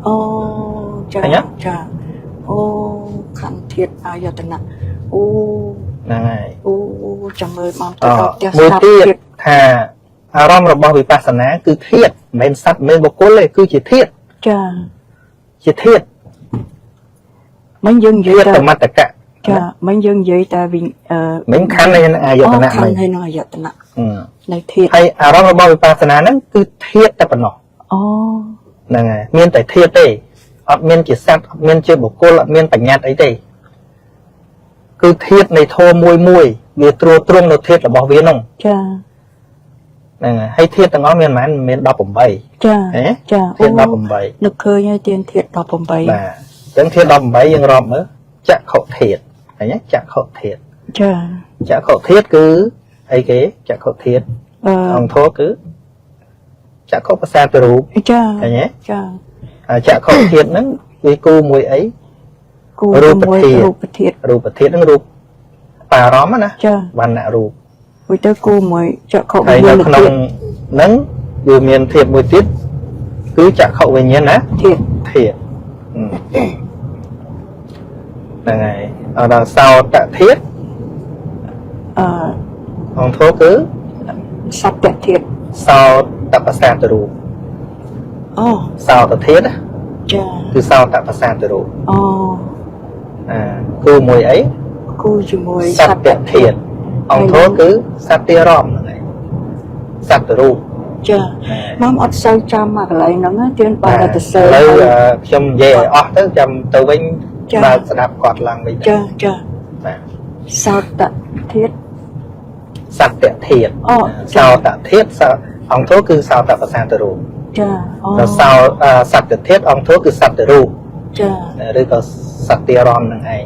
B: nhá khăn thiệt ai giờ tận
A: này
B: chồng ơi mong
A: mùi tiết thà aram bảo vipassana cứ thiệt men sắt men bọc cối cứ chỉ thiệt chỉ thiệt
B: mấy dân
A: vậy ta mặt cả
B: mấy dân vậy ta vì
A: mấy khăn này ai giờ tận
B: khăn hay nói giờ tận này thiệt
A: hay aram bảo vipassana nó cứ thiệt ta phần nọ này miên tại thiệt đây miên chỉ sắt miên chưa bọc cối miên phải nhạt ấy đây cứ thiệt này thô mùi vì trung nó thiệt là bảo viên không hay thiệt tầng ó miền đọc bầm bay thiệt đọc bầm bay
B: được khơi như tiền thiệt đọc bầm bay
A: chẳng thiệt đọc bầm bay nhưng ròm nữa chắc khẩu thiệt phải nhé chắc khẩu thiệt ចាក់ខុធាតគឺអីគេចាក់ខុធាតអង្គធរគឺចាក់ខុភាសាទៅរូបឃើញទេហើយចាក់ខុធាតហ្នឹងវាគូមួយអីរូបធាតរូបធាតហ្នឹងរូបបារម្ភណាវណ្ណៈរូប
B: មួយទៅគូមួយចាក់ខុ
A: វិញ្ញាណក្នុងហ្នឹងវាមានធាតមួយទៀតគឺចាក់ខុវិញ្ញាណណាធាតហ្នឹងហើយដល់សោតធាតអង្គធរគឺ
B: សត្វធាត
A: សោតបសាទរូបសោតធាតគឺសោតបសាទរូបគូមួយអី
B: គូជាមួយ
A: សត្វធាតអង្គធរគឺសត្វទារមហ្នឹងហើយសត្វរូប
B: មកអត់សូវចាំមកកន្លែងហ្នឹងទៀនបើទៅសើ
A: ឥឡូវខ្ញុំនិយាយឲ្យអស់ទៅចាំទៅវិញបើស្ដាប់គាត់ឡើងវិញ
B: ចា
A: បាទ
B: សោតធាត
A: សត្វធាតសោតធាតអង្គធរគឺសោតបសាទរូបដល់សត្វធាតអង្គធរគឺសត្វរូបឬក៏សត្វទារមហ្នឹងឯង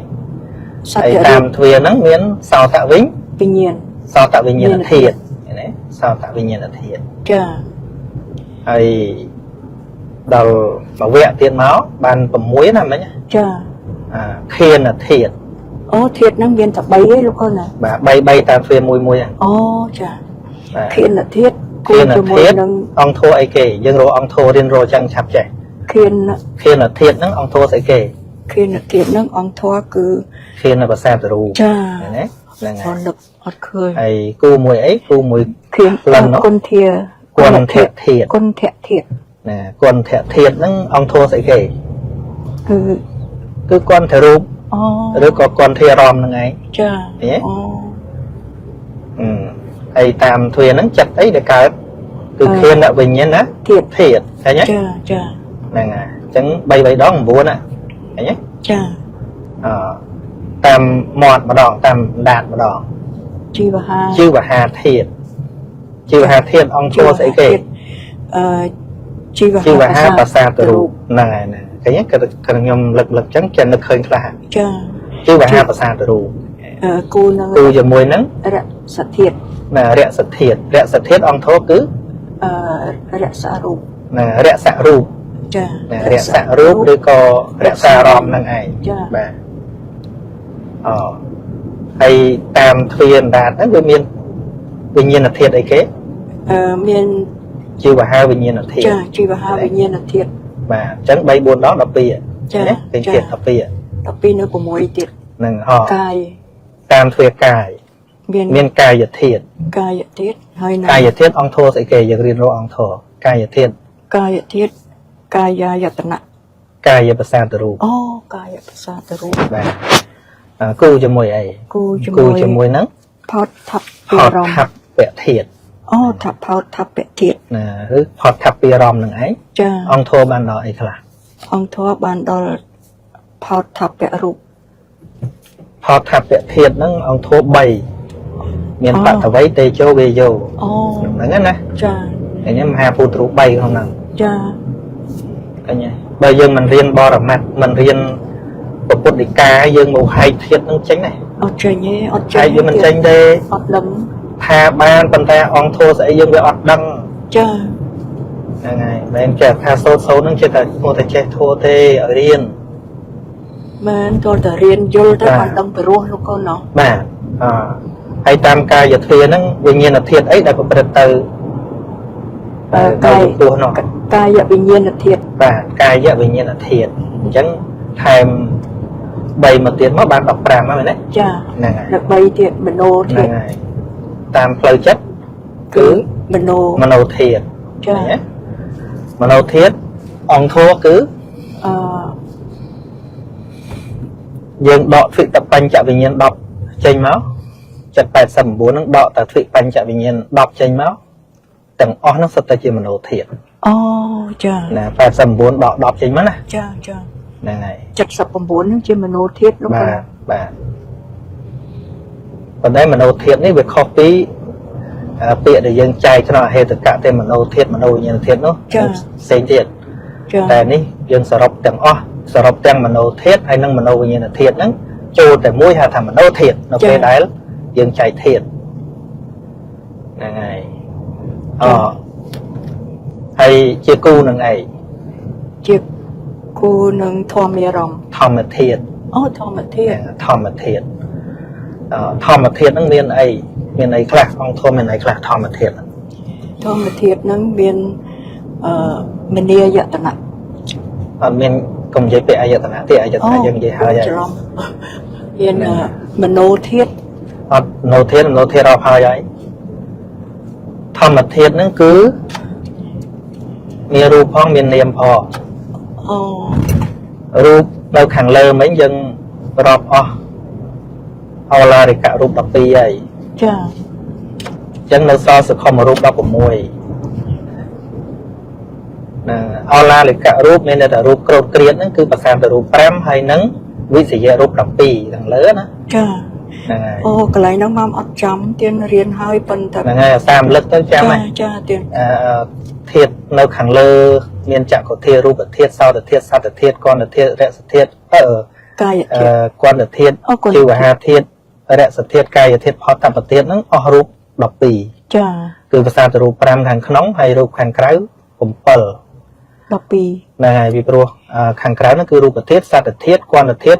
A: ហើយតាមទ្វាហ្នឹងមានសោតវិញ្ញាណសោតវិញ្ញាណធាតុឃើញទេសោតវិញ្ញាណធាតុហើយដល់វគ្គទៀតមកបាន6ណាមិញខៀនធាតុ
B: ធាតុហ្នឹងមានតែ3ឯងលោកគ្រូណា
A: បាទ3តាមទ្វាមួយ
B: ខៀនធាតុ
A: គួរជាមួយនឹងអង្គធរអីគេយើងរកអង្គធររៀនរកចឹងឆាប់ចេះ
B: ខៀន
A: ធាតុហ្នឹងអង្គធរស្អីគេ
B: ខៀនធាតុហ្នឹងអង្គធរគឺ
A: ខៀនភាសាទរូប
B: ណាហ្នឹងហើយអត់ឃើញ
A: ហើយគូមួយអីគូមួយ
B: ខៀនគុណធា
A: គុណធាតុ
B: គុណធាតុ
A: ណាគុណធាតុហ្នឹងអង្គធរស្អីគេគឺគុណធារូបឬក៏គុណធារមហ្នឹងឯងហើយតាមទ្វាហ្នឹងចិត្តអីដែលកើតគឺខៀនវិញ្ញាណណាធាតុឃើញទេហ្នឹងហើយអញ្ចឹង3ដង9ណាឃើញទេតាមមាត់ម្ដងតាមដាតម្ដង
B: ជីវ
A: ហាធាតុអង្គធរស្អីគេ
B: ជីវហា
A: ភាសាទរូបហ្នឹងហើយណាឃើញទេខ្ញុំលឹកអញ្ចឹងចេះនឹកឃើញខ្លះជីវហាភាសាទរូប
B: គូនឹង
A: គូជាមួយនឹង
B: រសធាតុ
A: រសធាតុអង្គធរគឺ
B: រសរូប
A: រសរូបរសរូបឬក៏រសារមហ្នឹងឯងបាទហើយតាមទ្វាអណ្ដាតហ្នឹងវាមានវិញ្ញាណធាតុអីគេ
B: មាន
A: ជីវហាវិញ្ញាណធាតុ
B: ជីវហាវិញ្ញាណធាតុ
A: បាទអញ្ចឹង3 4ដង12ណាពេញធាតុ12
B: នៅ6ទៀត
A: ហ្នឹង
B: កាយ
A: តាមទ្វាកាយមានកាយធាតុ
B: ហើយ
A: កាយធាតុអង្គធរស្អីគេយើងរៀនរកអង្គធរកាយធាតុ
B: កាយាយតនៈ
A: កាយភាសាទរូប
B: កាយភាសាទរូប
A: បាទគូជាមួយអី
B: គូជាមួយ
A: ហ្នឹង
B: ផោតថាពីរម
A: ពធាតុ
B: ថាផោតថាពធាតុ
A: ណាឬផោតថាពីរមហ្នឹងឯងអង្គធរបានដល់អីខ្លះ
B: អង្គធរបានដល់ផោតថាពរូប
A: ផោតថាពធាតុហ្នឹងអង្គធរ3មានបតវ័យតេជោវេយោហ្នឹងណាឃើញមហាភូតរូប3ក្នុងហ្នឹងឃើញបើយើងមិនរៀនបរមត្តមិនរៀនពុទ្ធដីកាយើងមកហែកធាតុហ្នឹងចេញណា
B: អត់ចេញទេអត់ចេញ
A: យើងមិនចេញទេ
B: អត់ដឹង
A: ថាបានប៉ុន្តែអង្គធរស្អីយើងវាអត់ដឹងហ្នឹងហើយមិនចេះថាសូត្រហ្នឹងចេះតែមកតែចេះធัวទេឲ្យរៀន
B: មែនតើតែរៀនយល់ទៅបានដឹងពីរស់លោកកូនណោះ
A: បាទហើយតាមកាយទ្វាហ្នឹងវិញ្ញាណធាតុអីដែលប្រព្រឹត្តទៅ
B: កាយទោះនោះកាយវិញ្ញាណធាតុ
A: បាទកាយវិញ្ញាណធាតុអញ្ចឹងថែម3មកទៀតមកបាន15ហើយមែនទេ
B: ចា
A: ហ្នឹងហើយ
B: 3ទៀតមโนធាតុ
A: តាមផ្លូវចិត្តគឺ
B: មโน
A: ធាតុចាមโนធាតុអង្គធរគឺយើងដកទ្វិតបញ្ចវិញ្ញាណ10ចេញមកចិត្ត89ហ្នឹងដកតែទ្វិបញ្ចវិញ្ញាណ10ចេញមកទាំងអស់នោះសុទ្ធតែជាមโนធាតុ
B: ចា
A: ណា89ដក10ចេញមកណា
B: ចា
A: ហ្នឹងហើយ
B: 79ហ្នឹងជាមโนធាតុលោក
A: បាទប៉ុន្តែមโนធាតុនេះវាខុសពីពាក្យដែលយើងចែកក្នុងអហេតុកៈទេមโนធាតុមโนវិញ្ញាណធាតុនោះផ្សេងទៀតតែនេះយើងសរុបទាំងអស់សរុបទាំងមโนធាតុហើយនិងមโนវិញ្ញាណធាតុហ្នឹង ចូលតែមួយហៅថាមโนធាតុនៅពេលដែលយើងចែកធាតុហ្នឹងហើយហើយជាគូនឹងអី
B: ជាគូនឹងធម្មអារម្មណ៍
A: ធម្មធាតុ
B: ធម្មធាតុ
A: ធម្មធាតុហ្នឹងមានអីខ្លះក្នុងធម៌មានអីខ្លះធម្មធាតុ
B: ហ្នឹងមានមនីយតនៈ
A: អត់មានកុំនិយាយពីអាយតនៈទេអាយតនៈយើងនិយាយហើយ
B: ច្រឡំមានមโนធាតុ
A: អត់មโนធាតុអស់ហើយធម្មធាតុហ្នឹងគឺមានរូបផងមាននាមផងរូបនៅខាងលើមិញយើងរាប់អស់អឡារិកៈរូប12ហើយ
B: ចា
A: អញ្ចឹងនៅសល់សកុមរូប16ណាអឡារិកៈរូបមានតែរូបក្រោតក្រៀតហ្នឹងគឺប្រសាទរូប5ហើយនឹងវិសយៈរូប17ខាងលើណា
B: ចាហ្នឹងហើយកន្លែងហ្នឹងមកអត់ចាំទៀនរៀនហើយប៉ុន្តែ
A: ហ្នឹងហើយ30លឹកទៅចាំ
B: ហើយចាទៀន
A: ធាតុនៅខាងលើមានចក្ខុធាតុរូបធាតុសោតធាតុសត្តធាតុគន្ធធាតុរសធាតុ
B: កាយធាតុ
A: គន្ធធាតុជីវហាធាតុរសធាតុកាយធាតុផតតបធាតុហ្នឹងអស់រូប12
B: ចា
A: គឺប្រសាទរូប5ខាងក្នុងហើយរូបខាងក្រៅ7
B: 12
A: ហ្នឹងហើយពីព្រោះខាងក្រៅហ្នឹងគឺរូបធាតុសត្តធាតុគន្ធធាតុ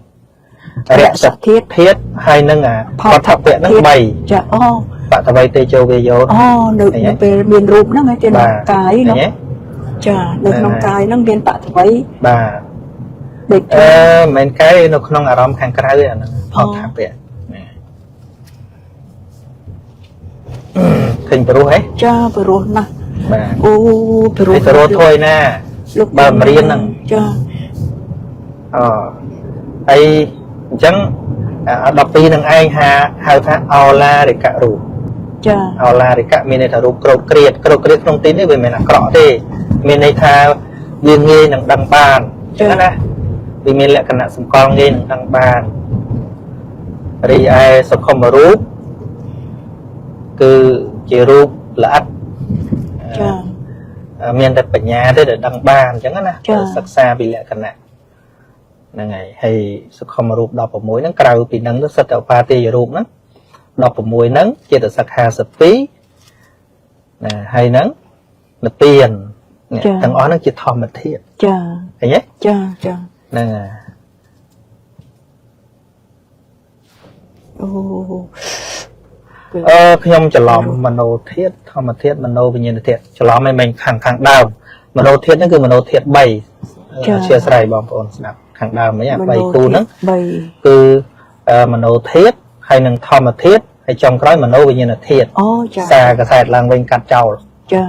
A: រសធាតុហើយនឹងផតពៈហ្នឹង3
B: ចា
A: បតវៃតេជោវេយោ
B: នៅពេលមានរូបហ្នឹងឯងទេកាយនោះចានៅក្នុងកាយហ្នឹងមានបតវៃ
A: បាទមិនកាយនៅក្នុងអារម្មណ៍ខាងក្រៅអាហ្នឹងផតពៈឃើញព្រោះហ៎
B: ចាព្រោះណាស់
A: បាទ
B: ព្រោះ
A: ធួយណាបើមិនរៀនហ្នឹង
B: ចា
A: ហើយអញ្ចឹង12នឹងឯងហៅថាអឡារិកៈរូប
B: ចា
A: អឡារិកៈមានន័យថារូបក្រោតក្រៀតក្នុងទីនេះវាមិនមែនអាក្រក់ទេមានន័យថាវាងាយនឹងដឹងបានអញ្ចឹងណាវាមានលក្ខណៈសម្គាល់ងាយនឹងដឹងបានរីឯសុខុមរូបគឺជារូបល្អិត
B: ចា
A: មានតែបញ្ញាទេដែលដឹងបានអញ្ចឹងណាសិក្សាពីលក្ខណៈហ្នឹងហើយសុខុមរូប16ហ្នឹងក្រៅពីហ្នឹងទៅសិតតែឧបាទាយរូបហ្នឹង16ហ្នឹងចេតសិក52ណាហើយហ្នឹងនិព្វានទាំងអស់ហ្នឹងជាធម្មធាតុ
B: ចា
A: ឃើញទេ
B: ចា
A: ហ្នឹងហើយខ្ញុំច្រឡំមโนធាតុធម្មធាតុមโนវិញ្ញាណធាតុច្រឡំមិនខាងដើមមโนធាតុហ្នឹងគឺមโนធាតុ3អធិស្ឋានបងប្អូនស្ដាប់ខាងដើមមិញ3គូហ្នឹងគឺមโนធាតុហើយនឹងធម្មធាតុហើយចុងក្រោយមโนវិញ្ញាណធាតុ
B: ចា
A: សារកសែតឡើងវិញកាត់ចោល
B: ចា
A: វ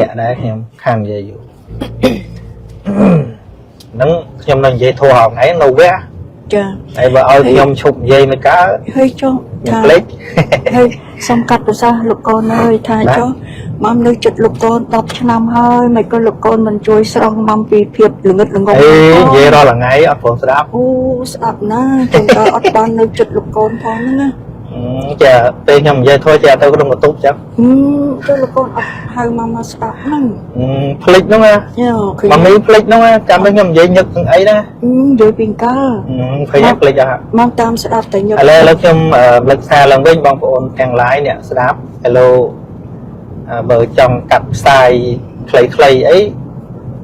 A: គ្គដែរខ្ញុំខាននិយាយយូរហ្នឹងខ្ញុំនឹងនិយាយធัวហងឯងនៅវគ្គ
B: ចា
A: ហើយបើឲ្យខ្ញុំឈប់និយាយមិនកើត
B: ហើយចុះ
A: ថាភ្លេច
B: ហើយសំកាត់ប្រសាសន៍លោកកូនអើយថាចុះមកនៅចិត្តលោកកូន10ឆ្នាំហើយមិនក៏លោកកូនមិនជួយស្រង់មកពីភាពល្ងឹតល្ងង
A: និយាយរាល់ថ្ងៃអត់ព្រមស្ដាប់
B: ស្ដាប់ណាចឹងក៏អត់បាននៅចិត្តលោកកូនផងណា
A: ចាពេលខ្ញុំនិយាយធួចាទៅក្នុងបន្ទប់ចឹង
B: ទៅលោកកូនអត់ហៅមកស្ដាប់ហ្នឹង
A: ភ្លេចហ្នឹងណាមកមីភ្លេចហ្នឹងណាចាំតែខ្ញុំនិយាយញឹកទាំងអីណា
B: និយាយពីកាល
A: ឃើញភ្លេចអត់
B: មកតាមស្ដាប់តែញឹក
A: ឥឡូវខ្ញុំលេចសារឡើងវិញបងប្អូនទាំង LINE អ្នកស្ដាប់ Hello បើចង់កាត់ផ្សាយខ្លីៗអី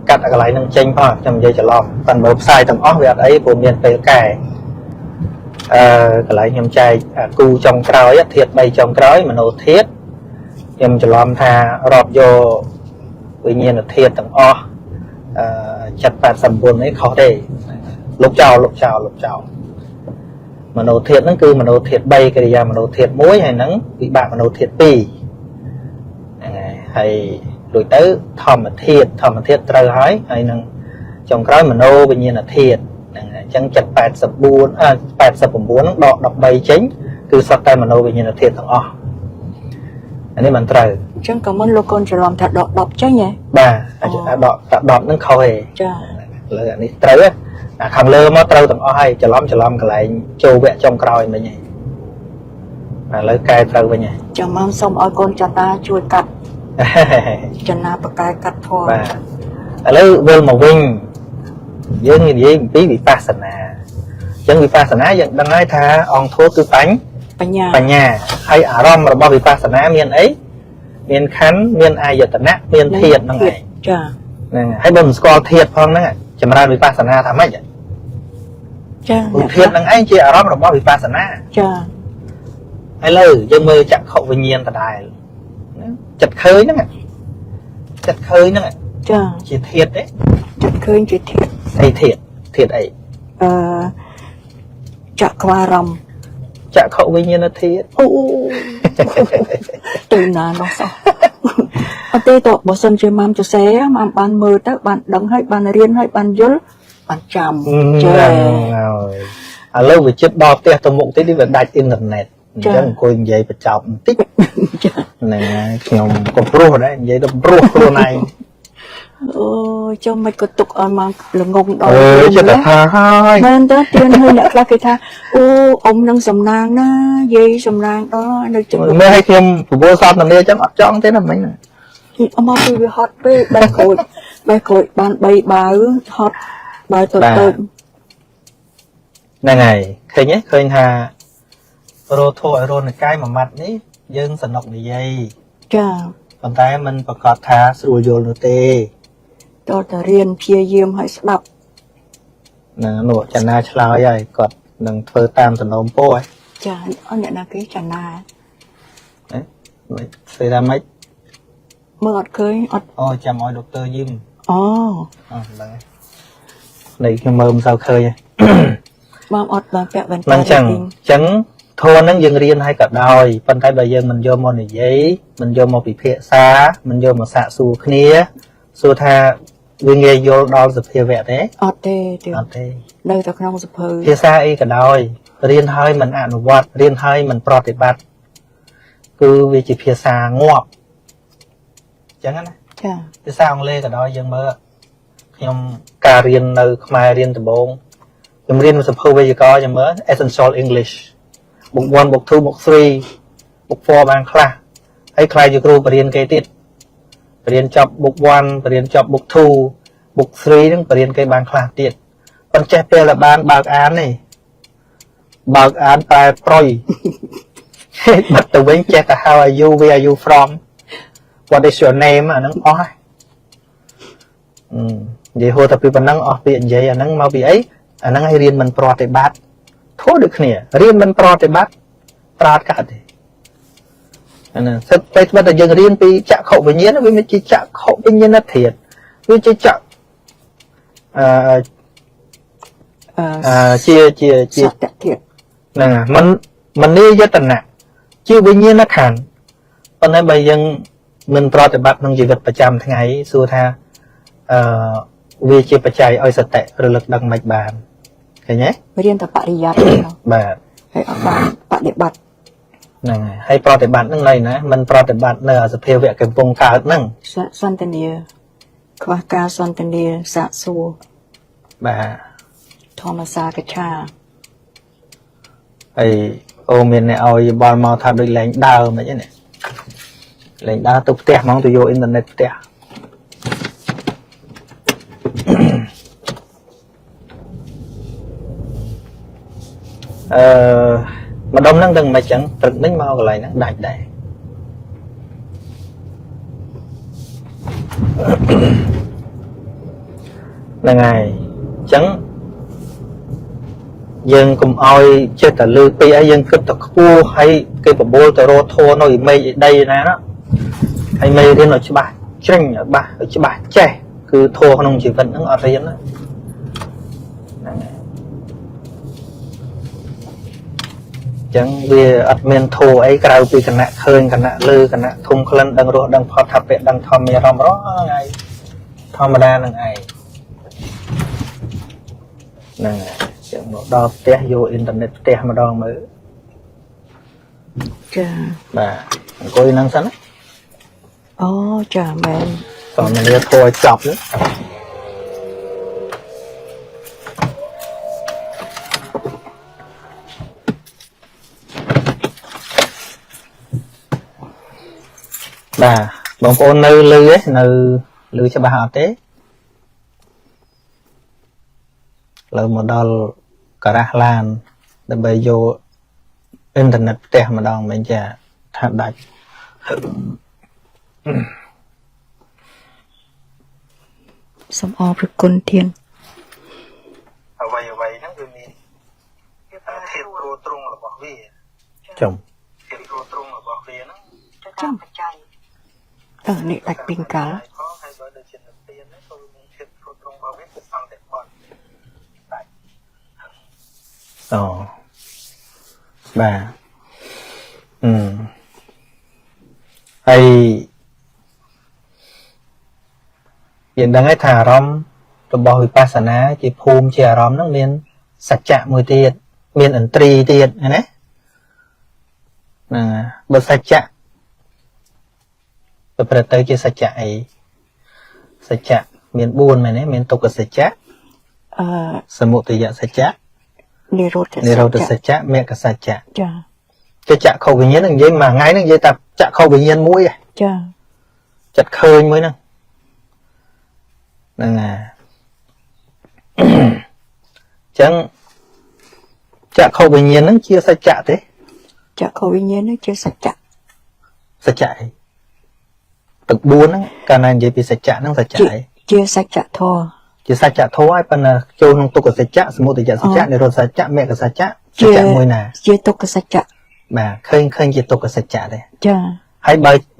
A: កាត់កន្លែងហ្នឹងចេញផងខ្ញុំនិយាយច្រឡំតែមើលផ្សាយទាំងអស់វាអត់អីព្រោះមានពេលកែកន្លែងខ្ញុំចែកគូចុងក្រោយធាតុ3ចុងក្រោយមโนធាតុខ្ញុំច្រឡំថារាប់យកវិញ្ញាណធាតុទាំងអស់789នេះខុសទេលុបចោលមโนធាតុហ្នឹងគឺមโนធាតុ3កិរិយាមโนធាតុ1ហើយនឹងវិបាកមโนធាតុ2ហ្នឹងហើយដូចទៅធម្មធាតុត្រូវហើយនឹងចុងក្រោយមโนវិញ្ញាណធាតុហ្នឹងអញ្ចឹង789ដក13ចេញគឺសុទ្ធតែមโนវិញ្ញាណធាតុទាំងអស់អានេះមិនត្រូវ
B: អញ្ចឹងក៏មិនលោកកូនច្រឡំថាដក10ចេញហ៎
A: បាទដក10ហ្នឹងខុសទេ
B: ចា
A: លើអានេះត្រូវអាខាងលើមកត្រូវទាំងអស់ហើយច្រឡំកន្លែងចូលវគ្គចុងក្រោយមិញហើយឥឡូវកែត្រូវវិញហើយ
B: ចាំមកសូមឲ្យកូនចតាជួយកាត់ចំណាបកាយកាត់ធម៌
A: បាទឥឡូវវិលមកវិញយើងនិយាយអំពីវិបស្សនា ចឹងវិបស្សនាយើងដឹងហើយថាអង្គធัวគឺបញ្ញាហើយអារម្មណ៍របស់វិបស្សនាមានអីមានខណ្ឌមានអាយតនៈមានធាតុហ្នឹងឯងចាហ្នឹងហើយបើមិនស្គាល់ធាតុផងហ្នឹងចម្រើនវិបស្សនាថាម៉េចចាធាតុហ្នឹងឯងជាអារម្មណ៍របស់វិបស្សនាចាឥឡូវយើងមើលចក្ខុវិញ្ញាណដដែលចិត្តឃើញហ្នឹងចាជាធាតុទេចិត្តឃើញជាធាតុអីធាតុអី
B: ចក្ខវារម្មណ៍
A: ចក្ខុវិញ្ញាណធាតុ
B: អូទៅណានោះសោះអត់ទេតបើសិនជាម៉ាំចសេម៉ាំបានមើលទៅបានដឹងហើយបានរៀនហើយបានយល់បានចាំ
A: ចាហើយឥឡូវវាជិតដល់ផ្ទះទៅមុខទៀតវាដាច់អ៊ីនធឺណិតអញ្ចឹងអង្គុយនិយាយបញ្ចប់បន្តិចហ្នឹងហើយខ្ញុំក៏ព្រោះដែរនិយាយទៅព្រោះខ្លួនឯង
B: អូចាំមិនក៏ទុកឲ្យមកល្ងងដល់
A: ចិត្តថាហើយ
B: មែនតើទៀនហើយអ្នកខ្លះគេថាអូអ៊ំនឹងសំណាងណាយាយសំណាងដល់នៅជិត
A: មើលឲ្យខ្ញុំប្រមូលសពនាអញ្ចឹងអត់ចង់ទេណាមិញ
B: អមមកពីវាហត់ពេកបែកក្រូចបាន3បាវហត់បាវតូច
A: ហ្នឹងហើយឃើញថារោធោឲ្យរនកាយមួយម៉ាត់នេះយើងសនុកនិយាយ
B: ចា
A: ប៉ុន្តែมันប្រកាសថាស្រួលយល់នោះទេ
B: តើតរៀនព្យាយាមឲ្យស្ដាប់
A: ហ្នឹងនោះចាណាឆ្លើយហើយគាត់នឹងធ្វើតាមសំណូមពរហើយ
B: ចាអអ្នកណាគេចាណា
A: មិនស្អីថាម៉េច
B: មើលអត់ឃើញអត់
A: អូចាំឲ្យដុកទ័រយឹម
B: ហ្នឹង
A: ហើយនេះខ្ញុំមើលមិនសូវឃើញទេ
B: បងអត់បានពាក់វ៉ែនតា
A: អញ្ចឹងធម៌ហ្នឹងយើងរៀនឲ្យក៏ដោយប៉ុន្តែបើយើងមិនយកមកនិយាយមិនយកមកពិភាក្សាមិនយកមកសាកសួរគ្នាសួរថាវាងាយយល់ដល់សភាវៈទេ
B: អត់ទេនៅតែក្នុងសភៅ
A: ភាសាអីក៏ដោយរៀនហើយមិនអនុវត្តរៀនហើយមិនប្រតិបត្តិគឺវាជាភាសាងាប់អញ្ចឹងណា
B: ចា
A: ភាសាអង់គ្លេសក៏ដោយយើងមើលខ្ញុំការរៀននៅខ្មែររៀនដំបូងខ្ញុំរៀនសភៅវេយ្យាករណ៍ខ្ញុំមើល Essential English book 1 book 2 book 3 book 4បានខ្លះហើយខ្លាយជាគ្រូបរិញ្ញាគេទៀតបរិញ្ញាចប់ book 1 បរិញ្ញាចប់ book 2 book 3ហ្នឹងបរិញ្ញាគេបានខ្លះទៀតប៉ុន្តែចេះពេលតែបានបើកអានទេបើកអានតែប្រយបាត់ទៅវិញចេះតែ how are you where are you from what is your name អាហ្នឹងអស់ហើយនិយាយហូរតែពីប៉ុណ្ណឹងអស់ពាក្យនិយាយអាហ្នឹងមកពីអីអាហ្នឹងឲ្យរៀនមិនប្រតិបត្តិធូរដូចគ្នារៀនមិនប្រតិបត្តិប្រាតកើតទេអាហ្នឹងសិតតែស្បិតតែយើងរៀនពីចក្ខុវិញ្ញាណវាមិនជាចក្ខុវិញ្ញាណធាតុវាជាចក្ខជា
B: សត្វធាតុ
A: ហ្នឹងមនីយតនៈជាវិញ្ញាណខណ្ឌប៉ុន្តែបើយើងមិនប្រតិបត្តិក្នុងជីវិតប្រចាំថ្ងៃសួរថាវាជាបច្ច័យឲ្យសតិរលឹកដឹងមិនបានឃើញទេ
B: រៀនតែបរិយ័ត
A: បាទ
B: ហើយអត់បានបដិបត្តិ
A: ហ្នឹងហើយប្រតិបត្តិហ្នឹងនៅណាមិនប្រតិបត្តិនៅសភាវៈកំពុងកើតហ្នឹង
B: សន្តានាខ្វះការសន្តានាសាកសួរ
A: បាទ
B: ធម្មសាកឆា
A: ហើយអូមានអ្នកឲ្យយោបល់មកថាដូចលែងដើរមិនអីនេះលែងដើរទៅផ្ទះហ្មងទៅយកអ៊ីនធឺណិតផ្ទះម្ដុំហ្នឹងដឹងមិនចឹងព្រឹកមិញមកកន្លែងហ្នឹងដាច់ដែរហ្នឹងហើយអញ្ចឹងយើងកុំឲ្យចិត្តតែលើពេកឲ្យយើងគិតតែខ្ពស់ហើយគេបបួលទៅរកធัวនៅឯមេឃឯដីណាណាហើយមេរៀនឲ្យច្បាស់ជ្រិញឲ្យបាស់ឲ្យច្បាស់ចេះគឺធัวក្នុងជីវិតហ្នឹងអត់រៀនណាហ្នឹងហើយចឹងវាអត់មានធัวអីក្រៅពីគណៈឃើញគណៈលើគណៈធំក្លិនដឹងរសដឹងផតថាពៈដឹងធម្មរំរហ្នឹងឯងធម្មតាហ្នឹងឯងហ្នឹងហើយចឹងមកដល់ផ្ទះយកអ៊ីនធឺណិតផ្ទះម្ដងមើល
B: ចា
A: បាទអង្គុយហ្នឹងសិនណា
B: អូចាមែន
A: សំនាធัวចប់ហ្នឹងបាទបងប្អូននៅលឺទេនៅលឺច្បាស់អត់ទេលើមកដល់ ការ៉ាឡានដើម្បីយកអ៊ីនធឺណិតផ្ទះម្ដងមិនចាថាដាច់
B: សូមអរគុណធាន
A: អ្វីហ្នឹងវាមានភាពគ្រូទ្រង់របស់វាចំភាពគ្រូទ្រង់របស់វាហ្នឹង
B: ចំបច្ច័យនេះដាច់ពីកាល
A: ហើយបើដូចជានិព្វានហ្នឹងក៏មានភាពគ្រូទ្រង់របស់វាគឺសន្តិបត្តិដាច់អូបាទហើយយើងដឹងហើយថាអារម្មណ៍របស់វិបស្សនាជាភូមិជាអារម្មណ៍ហ្នឹងមានសច្ចៈមួយទៀតមានឥន្ទ្រីទៀតណាបើសច្ចៈប្រព្រឹត្តទៅជាសច្ចៈអីសច្ចៈមាន4មែនទេមានទុក្ខសច្ចៈសមុទយសច្ចៈនិរោធសច្ចៈមគ្គសច្ចៈចាចក្ខុវិញ្ញាណនឹងនិយាយមួយថ្ងៃហ្នឹងនិយាយតែចក្ខុវិញ្ញាណមួយចាចិត្តឃើញមួយហ្នឹងហ្នឹងហើយចឹងចក្ខុវិញ្ញាណហ្នឹងជាសច្ចៈទេ
B: ចក្ខុវិញ្ញាណហ្នឹងជាសច្ចៈ
A: អីទឹក4ហ្នឹងកាលណានិយាយពីសច្ចៈហ្នឹងសច្ចៈអី
B: ជាសច្ចធម៌
A: ជាសច្ចធម៌ហើយប៉ុន្តែចូលក្នុងទុក្ខសច្ចៈសមុទយសច្ចៈនិរោធសច្ចៈមគ្គសច្ចៈសច្ចៈមួយណា
B: ជាទុក្ខសច្ចៈ
A: បាទឃើញជាទុក្ខសច្ចៈទេ
B: ចា
A: ហើយ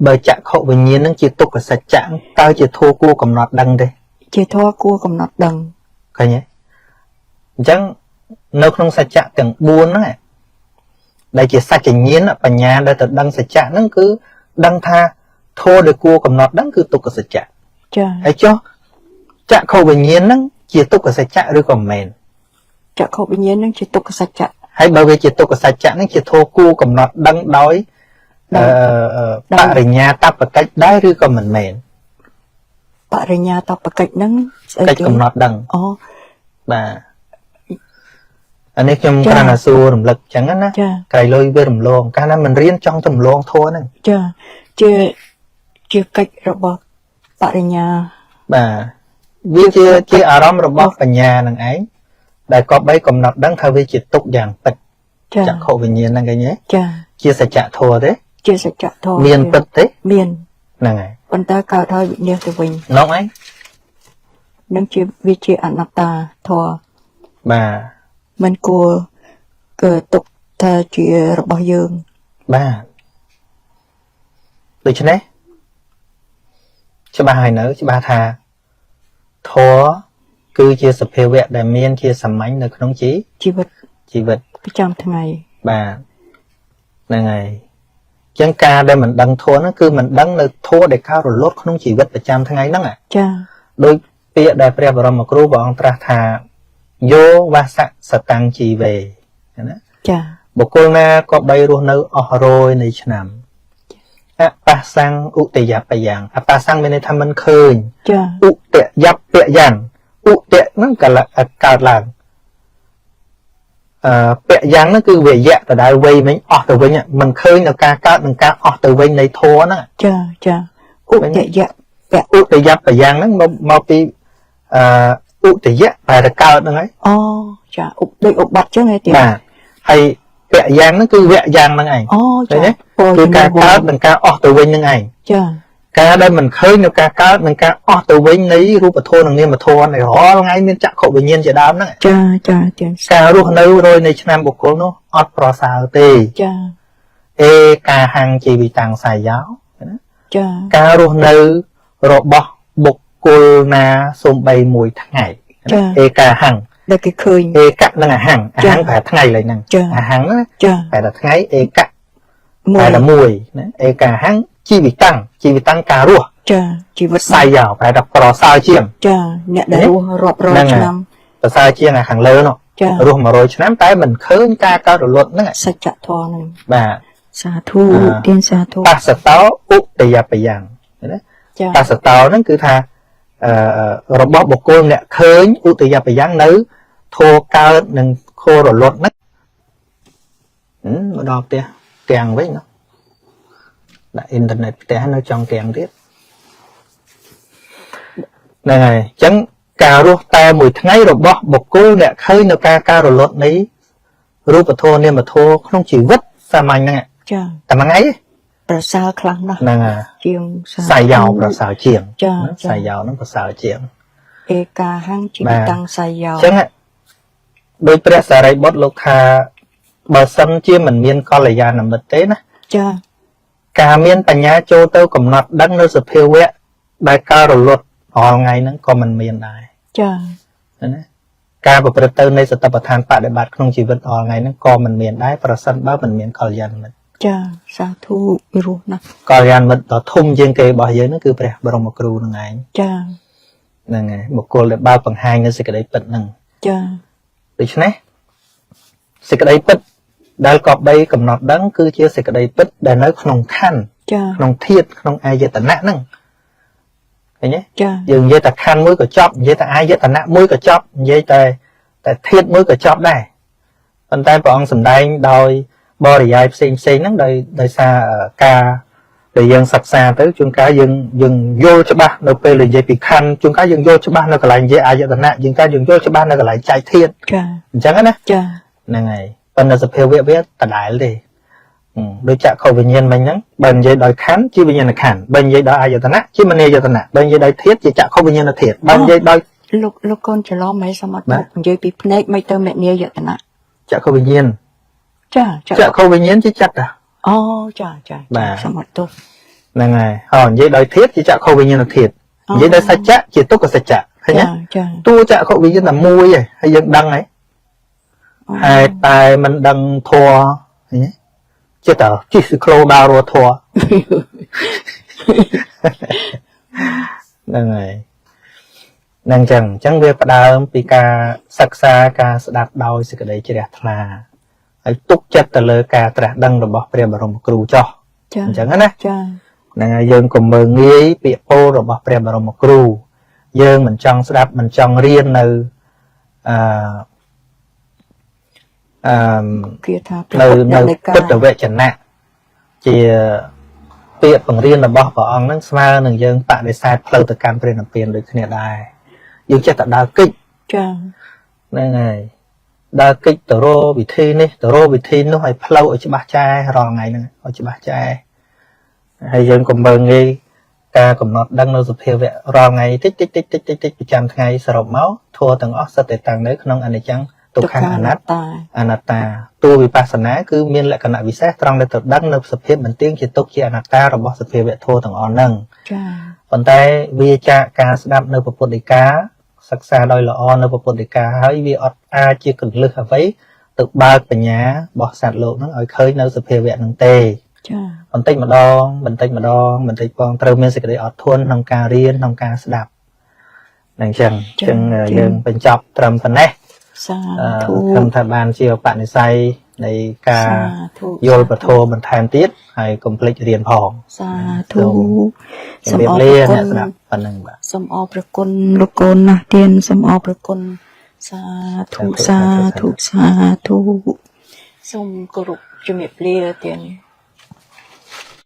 A: បើចក្ខុវិញ្ញាណហ្នឹងជាទុក្ខសច្ចៈតើជាធម៌គួរកំណត់ដឹងទេ
B: ជាធម៌គួរកំណត់ដឹង
A: ឃើញទេអញ្ចឹងនៅក្នុងសច្ចៈទាំង4ហ្នឹងដែលជាសច្ចញ្ញាណបញ្ញាដែលទៅដឹងសច្ចៈហ្នឹងគឺដឹងថាធម៌ដែលគួរកំណត់ដឹងគឺទុក្ខសច្ចៈ
B: ចា
A: ហើយចុះចក្ខុវិញ្ញាណហ្នឹងជាទុក្ខសច្ចៈឬក៏មិនមែន
B: ចក្ខុវិញ្ញាណហ្នឹងជាទុក្ខសច្ចៈ
A: ហើយបើវាជាទុក្ខសច្ចៈហ្នឹងជាធម៌គួរកំណត់ដឹងដោយបរិញ្ញាតបកិច្ចដែរឬក៏មិនមែន
B: បរិញ្ញាតបកិច្ចហ្នឹង
A: កិច្ចកំណត់ដឹង
B: អូ
A: បាទអានេះខ្ញុំគ្រាន់តែសួររំលឹកចឹងណាក្រៃលុយវារំលងកាលណាមិនរៀនចង់ទៅរំលងធម៌ហ្នឹង
B: ចាជាកិច្ចរបស់បរិញ្ញា
A: បាទវាជាអារម្មណ៍របស់បញ្ញានឹងឯងដែលក៏បីកំណត់ដឹងថាវាជាទុកយ៉ាងពិតចក្ខុវិញ្ញាណហ្នឹងឃើញទេ
B: ចា
A: ជាសច្ចធម៌ទេ
B: ជាសច្ចធម៌
A: មានពិតទេ
B: មាន
A: ហ្នឹងហើយ
B: ប៉ុន្តែកើតហើយវិនិច្ឆ័យទៅវិញ
A: ហ្នឹងឯង
B: នឹងជាវាជាអនត្តាធម៌
A: បាទ
B: មិនគួរគឺទុកថាជារបស់យើង
A: បាទដូច្នេះច្បាស់ហើយនៅច្បាស់ថាធម៌គឺជាសភាវៈដែលមានជាសាមញ្ញនៅក្នុងជីវិត
B: ប្រចាំថ្ងៃ
A: បាទហ្នឹងហើយចឹងការដែលមិនដឹងធម៌ហ្នឹងគឺមិនដឹងនៅធម៌ដែលកើតរលត់ក្នុងជីវិតប្រចាំថ្ងៃហ្នឹង
B: ចា
A: ដោយពាក្យដែលព្រះបរមគ្រូព្រះអង្គត្រាស់ថាយោវាសៈសតាំងជីវេណា
B: ចា
A: បុគ្គលណាក៏បីរស់នៅអស់រយនៃឆ្នាំអបសੰឧតយបយ៉ាងអបសੰមានន័យថាមិនឃើញ
B: ចា
A: ឧតយបយ៉ាងឧតហ្នឹងកើតឡើងពយ៉ាងហ្នឹងគឺវិយៈដដែលវ័យវិញអស់ទៅវិញមិនឃើញនៅការកើតនិងការអស់ទៅវិញនៃធម៌ហ្នឹង
B: ចាឧតយៈ
A: ឧតយបយ៉ាងហ្នឹងមកពីឧតយៈបែរកើតហ្នឹងហើយ
B: អូចាដូចឧបត្តិចឹងហ៎ទៀត
A: បាទហើយពយ៉ាងហ្នឹងគឺវៈយ៉ាងហ្នឹងឯង
B: អូចា
A: គឺការកើតនិងការអស់ទៅវិញហ្នឹងឯង
B: ចា
A: ការដែលមិនឃើញនៅការកើតនិងការអស់ទៅវិញនៃរូបធម៌និងនាមធម៌នៃរាល់ថ្ងៃមានចក្ខុវិញ្ញាណជាដើមហ្នឹង
B: ចា
A: ការរស់នៅរយនៃឆ្នាំបុគ្គលនោះអត់ប្រសើរទេ
B: ចា
A: អេកាហាំងជីវិតាំងសាយោណា
B: ចា
A: ការរស់នៅរបស់បុគ្គលណាសំបីមួយថ្ងៃអេកាហាំង
B: ដែលគេឃើញ
A: អេកៈនិងអាហាំងប្រែថ្ងៃឡើយហ្នឹងអាហាំងណាប្រែតែថ្ងៃអេកៈប្រែតែមួយណាអេកាហាំងជីវិតាំងការរស់
B: ចាជីវិត
A: សាយោប្រែតែប្រសើរជាង
B: ចាអ្នកដែលរស់រាប់រយឆ្នាំ
A: ប្រសើរជាងអាខាងលើនោះរស់100ឆ្នាំតែមិនឃើញការកើតរលត់ហ្នឹង
B: សច្ចធម៌ហ្នឹង
A: បាទ
B: សាធុទានសាធុ
A: បសតោឧតយបយ៉ាងណាបសតោហ្នឹងគឺថារបស់បុគ្គលអ្នកឃើញឧតយបយ៉ាងនៅធម៌កើតនិងខរលត់ហ្នឹងមកដល់ផ្ទះទាំងវិញណាដាក់អ៊ីនធឺណិតផ្ទះនៅចុងទាំងទៀតហ្នឹងហើយអញ្ចឹង ការរស់តែមួយថ្ងៃរបស់បុគ្គលអ្នកឃើញនៅការរលត់នៃរូបធម៌នាមធម៌ក្នុងជីវិតសាមញ្ញហ្នឹងចាតែមួយថ្ងៃប្រសើរខ្លាំងណាស់ហ្នឹងជាងសាយោប្រសើរជាងចាសាយោហ្នឹងប្រសើរជាងឯកាហੰជីវិតតាំងសាយោអញ្ចឹងដោយព្រះសារីបុត្រលោកថាបើសិនជាមិនមានកល្យាណមិត្តទេណាចាការមានបញ្ញាចូលទៅកំណត់ដឹងនៅសភាវៈដែលការរលត់រាល់ថ្ងៃហ្នឹងក៏មិនមានដែរចាណាការប្រព្រឹត្តទៅនៃសតិប្បដ្ឋានបដិបត្តិក្នុងជីវិតរាល់ថ្ងៃហ្នឹងក៏មិនមានដែរប្រសិនបើមិនមានកល្យាណមិត្តចាសាធុរស់ណាស់កល្យាណមិត្តដ៏ធំជាងគេរបស់យើងហ្នឹងគឺព្រះបរមគ្រូហ្នឹងឯងចាហ្នឹងហើយបុគ្គលដែលបើកបង្ហាញនៅសេចក្តីពិតហ្នឹងចាដូច្នេះសេចក្តីពិតដែលកបបីកំណត់ដឹងគឺជាសេចក្តីពិតដែលនៅក្នុងខណ្ឌក្នុងធាតុក្នុងអាយតនៈហ្នឹងឃើញទេយើងនិយាយតែខណ្ឌមួយក៏ចប់និយាយតែអាយតនៈមួយក៏ចប់និយាយតែធាតុមួយក៏ចប់ដែរប៉ុន្តែព្រះអង្គសម្ដែងដោយបរិយាយផ្សេងហ្នឹងដោយសារការដែលយើងសិក្សាទៅជួនកាលយើងយល់ច្បាស់នៅពេលនិយាយពីខណ្ឌជួនកាលយើងយល់ច្បាស់នៅកន្លែងនិយាយអាយតនៈយើងកាលយើងយល់ច្បាស់នៅកន្លែងចែកធាតុអញ្ចឹងណាហ្នឹងហើយប៉ុន្តែសភាវៈវាដដែលទេដូចចក្ខុវិញ្ញាណមិញហ្នឹងបើនិយាយដោយខណ្ឌជាវិញ្ញាណខណ្ឌបើនិយាយដោយអាយតនៈជាមនីយតនៈបើនិយាយដោយធាតុជាចក្ខុវិញ្ញាណធាតុបើនិយាយដោយលោកកូនច្រឡំមិនសមត្ថនិយាយពីភ្នែកមិនទៅមនីយតនៈចក្ខុវិញ្ញាណចាចក្ខុវិញ្ញាណជាចិត្តអូចាសមត្ថទុហ្នឹងហើយនិយាយដោយធាតុជាចក្ខុវិញ្ញាណធាតុនិយាយដោយសច្ចៈជាទុក្ខសច្ចៈឃើញទេតួចក្ខុវិញ្ញាណតែមួយឯងហើយយើងដឹងហើយហើយតែមិនដឹងធัวចិត្តតែជិះក្លូដើររត់ធัวហ្នឹងហើយហ្នឹងអញ្ចឹងវាផ្ដើមពីការសិក្សាការស្ដាប់ដោយសេចក្តីជ្រះថ្លាហើយទុកចិត្តទៅលើការត្រាស់ដឹងរបស់ព្រះបរមគ្រូចោះអញ្ចឹងណាហ្នឹងហើយយើងកុំមើលងាយពាក្យពោលរបស់ព្រះបរមគ្រូយើងមិនចង់ស្ដាប់មិនចង់រៀននៅគេថានៅពុទ្ធវចនៈជាពាក្យបង្រៀនរបស់ព្រះអង្គហ្នឹងស្មើនឹងយើងបដិសេធផ្លូវទៅកាន់ព្រះនិព្វានដូចគ្នាដែរយើងចេះតែដើរកិច្ចចាហ្នឹងហើយដើរកិច្ចទៅរកវិធីនេះទៅរកវិធីនោះឲ្យផ្លូវឲ្យច្បាស់ចែរាល់ថ្ងៃហ្នឹងឲ្យច្បាស់ចែហើយយើងកុំមើលងាយការកំណត់ដឹងនៅសភាវៈរាល់ថ្ងៃតិចប្រចាំថ្ងៃសរុបមកធម៌ទាំងអស់សិតតែតាំងនៅក្នុងអនិច្ចំទុក្ខអនត្តាតួវិបស្សនាគឺមានលក្ខណៈពិសេសត្រង់ដែលទៅដឹងនៅសភាពមិនទៀងជាទុក្ខជាអនត្តារបស់សភាវៈធម៌ទាំងអស់ហ្នឹងចាប៉ុន្តែវាចាកការស្ដាប់នៅពុទ្ធដីកាសិក្សាដោយល្អនៅពុទ្ធដីកាហើយវាអត់អាចជាកលឹះអ្វីទៅបើកបញ្ញារបស់សត្វលោកហ្នឹងឲ្យឃើញនៅសភាវៈហ្នឹងទេចាបន្តិចម្ដងបងត្រូវមានសេចក្តីអត់ធន់ក្នុងការរៀនក្នុងការស្ដាប់ហ្នឹងអញ្ចឹងយើងបញ្ចប់ត្រឹមប៉ុណ្ណេះសាធុខ្ញុំថាបានជាបនិស្ស័យនៃការយល់ពធបន្ថែមទៀតហើយកុំភ្លេចរៀនផងសាធុសូមអរគុណអ្នកស្ដាប់ប៉ុណ្ណឹងបាទសូមអរព្រគុណលោកកូនណាស់ទៀនសូមអរព្រគុណសាធុសូមគោរពជំរាបលាទៀន